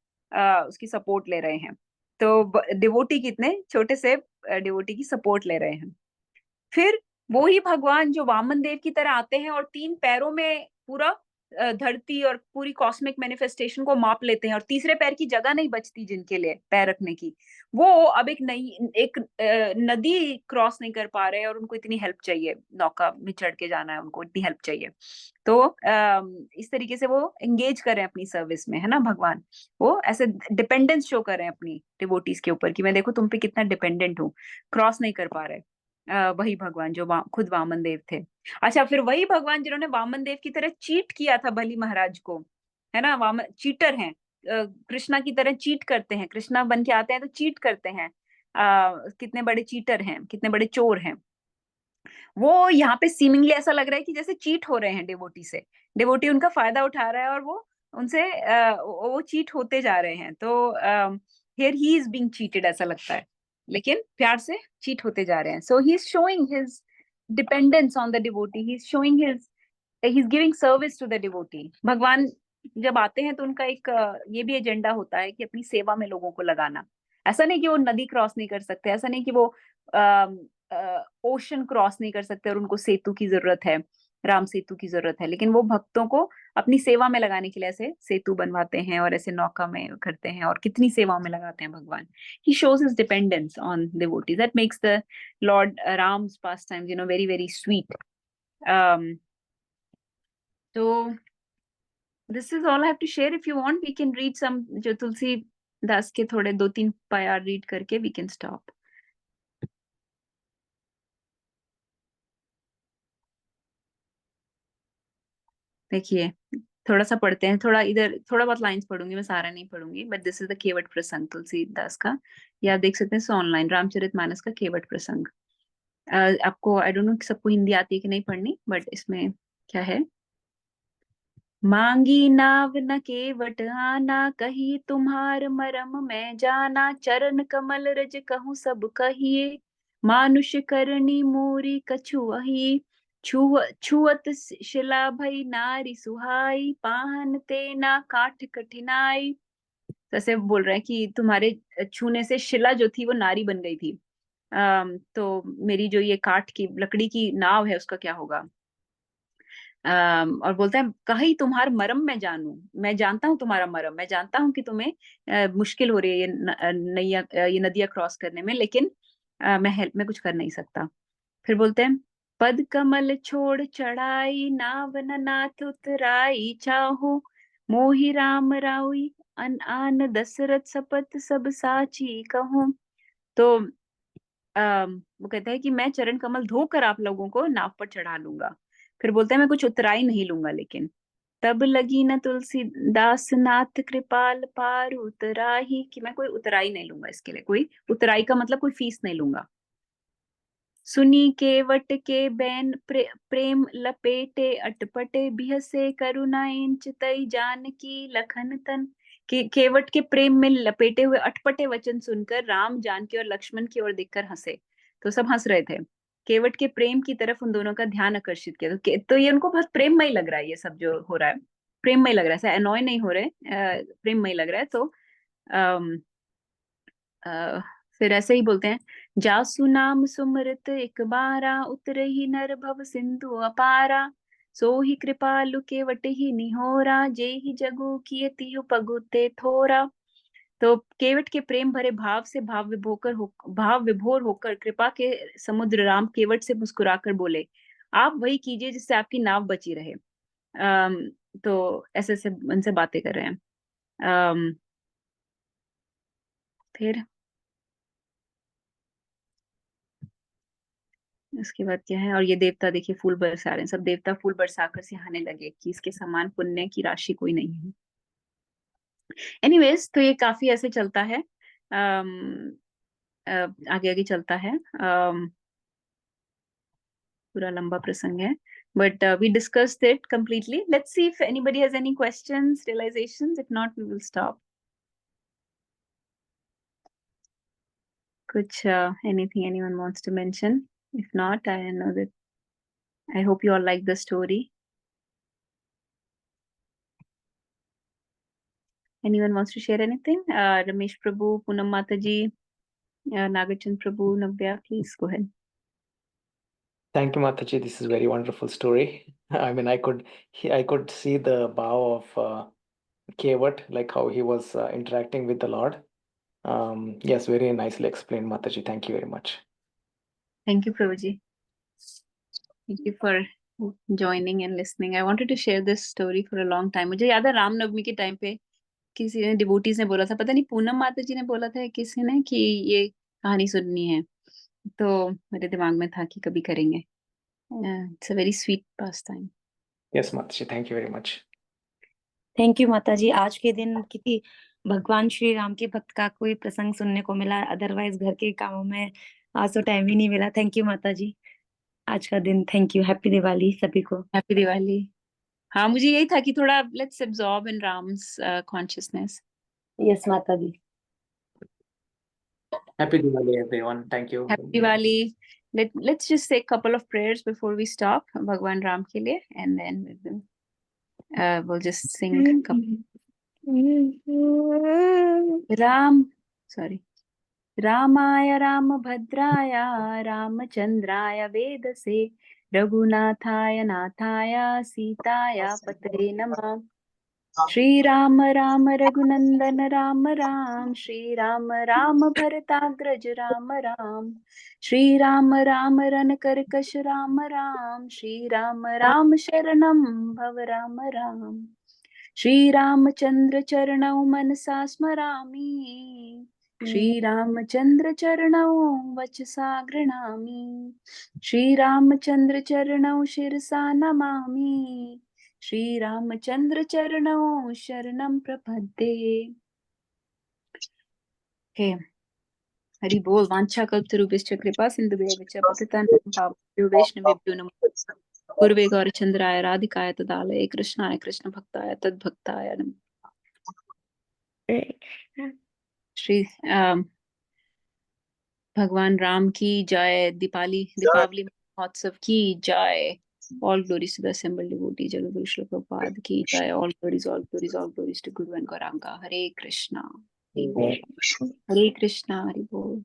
उसकी सपोर्ट ले रहे हैं। तो डिवोटी कितने छोटे से डिवोटी की सपोर्ट ले रहे हैं। फिर वो ही भगवान जो वामन देव की तरह आते हैं और 3 पैरों में पूरा धरती और पूरी कॉस्मिक मैनिफेस्टेशन को माप लेते हैं, और तीसरे पैर की जगह नहीं बचती जिनके लिए पैर रखने की, वो अब एक नदी क्रॉस नहीं कर पा रहे और उनको इतनी हेल्प चाहिए, नौका में चढ़ के जाना है उनको, इतनी हेल्प चाहिए। तो इस तरीके से वो एंगेज कर रहे हैं अपनी सर्विस में, है ना भगवान, वो ऐसे डिपेंडेंस शो कर रहे हैं अपनी डिवोटीज के ऊपर कि मैं देखो तुम पे कितना डिपेंडेंट हूँ, क्रॉस नहीं कर पा रहे। वही भगवान जो खुद वामन देव थे। अच्छा, फिर वही भगवान जिन्होंने वामन देव की तरह चीट किया था बलि महाराज को, है ना, वामन चीटर हैं, कृष्णा की तरह चीट करते हैं, कृष्णा बन के आते हैं तो चीट करते हैं, कितने बड़े चीटर हैं, कितने बड़े चोर हैं। वो यहाँ पे सीमिंगली ऐसा लग रहा है कि जैसे चीट हो रहे हैं डिवोटी से, डिवोटी उनका फायदा उठा रहा है और वो उनसे वो चीट होते जा रहे हैं। तो here he is being cheated ऐसा लगता है, लेकिन प्यार से चीट होते जा रहे हैं। So he is showing his dependence on the devotee, he is showing his, he is giving service to the devotee. भगवान जब आते हैं तो उनका एक ये भी एजेंडा होता है कि अपनी सेवा में लोगों को लगाना। ऐसा नहीं कि वो नदी क्रॉस नहीं कर सकते, ऐसा नहीं कि वो ओशन क्रॉस नहीं कर सकते और उनको सेतु की जरूरत है, राम सेतु की जरूरत है, लेकिन वो भक्तों को अपनी सेवा में लगाने के लिए ऐसे सेतु बनवाते हैं और ऐसे नौका में करते हैं और कितनी सेवाओं में लगाते हैं भगवान। He shows his dependence on devotees, that makes the lord Ram's pastimes very very sweet. तो this is all I have to share. If you want, we can read some जो तुलसी दास के थोड़े 2-3 पायार रीड करके we can stop. देखिए, थोड़ा सा पढ़ते हैं, थोड़ा इधर थोड़ा बहुत लाइंस पढ़ूंगी, मैं सारा नहीं पढ़ूंगी, बट दिस इज द केवट प्रसंग तुलसी दास का। ये आप देख सकते हैं ऑनलाइन, रामचरितमानस का केवट प्रसंग। आपको आई डोंट नो सबको हिंदी आती है कि नहीं पढ़नी, बट इसमें क्या है। मांगी नाव न केवट आना, कही तुम्हार मरम मैं जाना, चरण कमल रज कहूँ सब कहिए, मानुष करनी मोरी कछु अही, छुअत शिला भई नारी सुहाई, पाहन तेना काठ कठिनाई। तो ऐसे बोल रहे हैं कि तुम्हारे छूने से शिला जो थी वो नारी बन गई थी। तो मेरी जो ये काठ की लकड़ी की नाव है उसका क्या होगा। और बोलता है कहीं तुम्हार मरम मैं जानू, मैं जानता हूँ तुम्हारा मरम, मैं जानता हूँ कि तुम्हें मुश्किल हो रही है ये नदियां क्रॉस करने में, लेकिन मैं कुछ कर नहीं सकता। फिर बोलते हैं पद कमल छोड़ चढ़ाई, नाव न नाथ उतराई, चाहो मोहि राम राउई, अन आन दशरथ सपत सब साची कहूँ। तो वो कहता है कि मैं चरण कमल धोकर आप लोगों को नाव पर चढ़ा लूंगा। फिर बोलते हैं मैं कुछ उतराई नहीं लूंगा, लेकिन तब लगी न तुलसीदास नाथ कृपाल पार उतराही, कि मैं कोई उतराई नहीं लूंगा, इसके लिए कोई उतराई का मतलब कोई फीस नहीं लूंगा। सुनी केवट के बैन प्रेम लपेटे, अटपटे बिहसे करुणा इंच तई जानकी लखन तन। केवट के प्रेम में लपेटे हुए अटपटे वचन सुनकर राम जानकी और लक्ष्मण की ओर देखकर हंसे। तो सब हंस रहे थे, केवट के प्रेम की तरफ उन दोनों का ध्यान आकर्षित किया। तो ये उनको बहुत प्रेममय लग रहा है, ये सब जो हो रहा है प्रेममय लग रहा है, ऐसा एनॉय नहीं हो रहे, प्रेममय लग रहा है। तो फिर ऐसे ही बोलते हैं जासु नाम सुमृत एक बारा, उतरे ही नर भव सिंधु अपारा, सो ही कृपालु केवट ही निहोरा, जे ही जगु किए तिहु पगुते थोरा। तो केवट के प्रेम भरे भाव से भाव विभोर होकर कृपा के समुद्र राम केवट से मुस्कुराकर बोले, आप वही कीजिए जिससे आपकी नाव बची रहे। तो ऐसे ऐसे उनसे बातें कर रहे हैं। फिर उसके बाद क्या है, और ये देवता देखिए फूल बरसा रहे हैं, सब देवता फूल बरसाकर सिहाने लगे कि इसके समान पुण्य की राशि कोई नहीं है। एनीवेज, तो ये काफी ऐसे चलता है, आगे आगे चलता है, पूरा लंबा प्रसंग है, but we discussed it completely. Let's see if anybody has any questions, realizations. If not, we will stop. Kuch anything anyone wants to mention? If not, I know that I hope you all like the story. Anyone wants to share anything? Ramesh Prabhu, Poonam Mataji, Nagachand Prabhu, Navya, please go ahead. Thank you, Mataji. This is very wonderful story. I mean, I could see the bow of Kevat, like how he was interacting with the Lord. Yes, very nicely explained, Mataji. Thank you very much. Thank you, Prabhuji. Thank you for joining and listening. I wanted to share this story for a long time. मुझे याद है रामनवमी के time पे किसी ने devotees ने बोला था, पता नहीं पूनम माता जी ने बोला था किसी ने, कि ये कहानी सुननी है, तो मेरे दिमाग में था कि कभी करेंगे. It's a very sweet pastime. Yes, Mataji. Thank you very much. Thank you माता जी. आज के दिन किसी भगवान श्री राम के भक्त का कोई प्रसंग सुनने को मिला, अदरवाइज घर के कामों में आज तो टाइम ही नहीं मिला. थैंक यू माता जी आज का दिन. Thank you. हैप्पी दिवाली सभी को. हैप्पी दिवाली. हाँ, मुझे यही था कि थोड़ा let's absorb in Ram's consciousness. Yes माता जी. Happy Diwali, everyone. Thank you. Happy Diwali. Let's just say a couple of prayers before we stop भगवान राम के लिए, and then we'll just sing a couple. रामाय रामभद्राय रामचंद्राय वेदसे रघुनाथाय नाथाय सीताय पतये नमः. श्री राम राम रघुनंदन राम राम, श्री राम राम भरताग्रज राम राम, श्री राम राम रन कर्कश राम राम, श्री राम राम शरणं भव राम राम. श्री रामचंद्र चरणौ मनसा स्मरामि, श्री रामचंद्र चरणौ वचसा गृह्णामि, श्री रामचंद्र चरणौ शिरसा नमामि, श्री रामचंद्र चरणौ शरणं प्रपद्ये. हे हरि बोल. वांछा कल्पतरुभ्यश्च कृपा सिन्धुभ्यश्च पतितानां पावनेभ्यो वैष्णवेभ्यो नमो. पूर्वे गौरचंद्राय राधिकाय तदालये कृष्णाय कृष्ण भक्ताय तद्भक्ताय नमः. श्री भगवान राम की जय. दीपावली महोत्सव की जय. All glories to the assembled devotee, Jagadguru Srila Prabhupada ki jai. All glories, all glories, all glories to Guru and Gauranga. Hare Krishna. Hare Krishna. Hare Krishna. Hare Bol.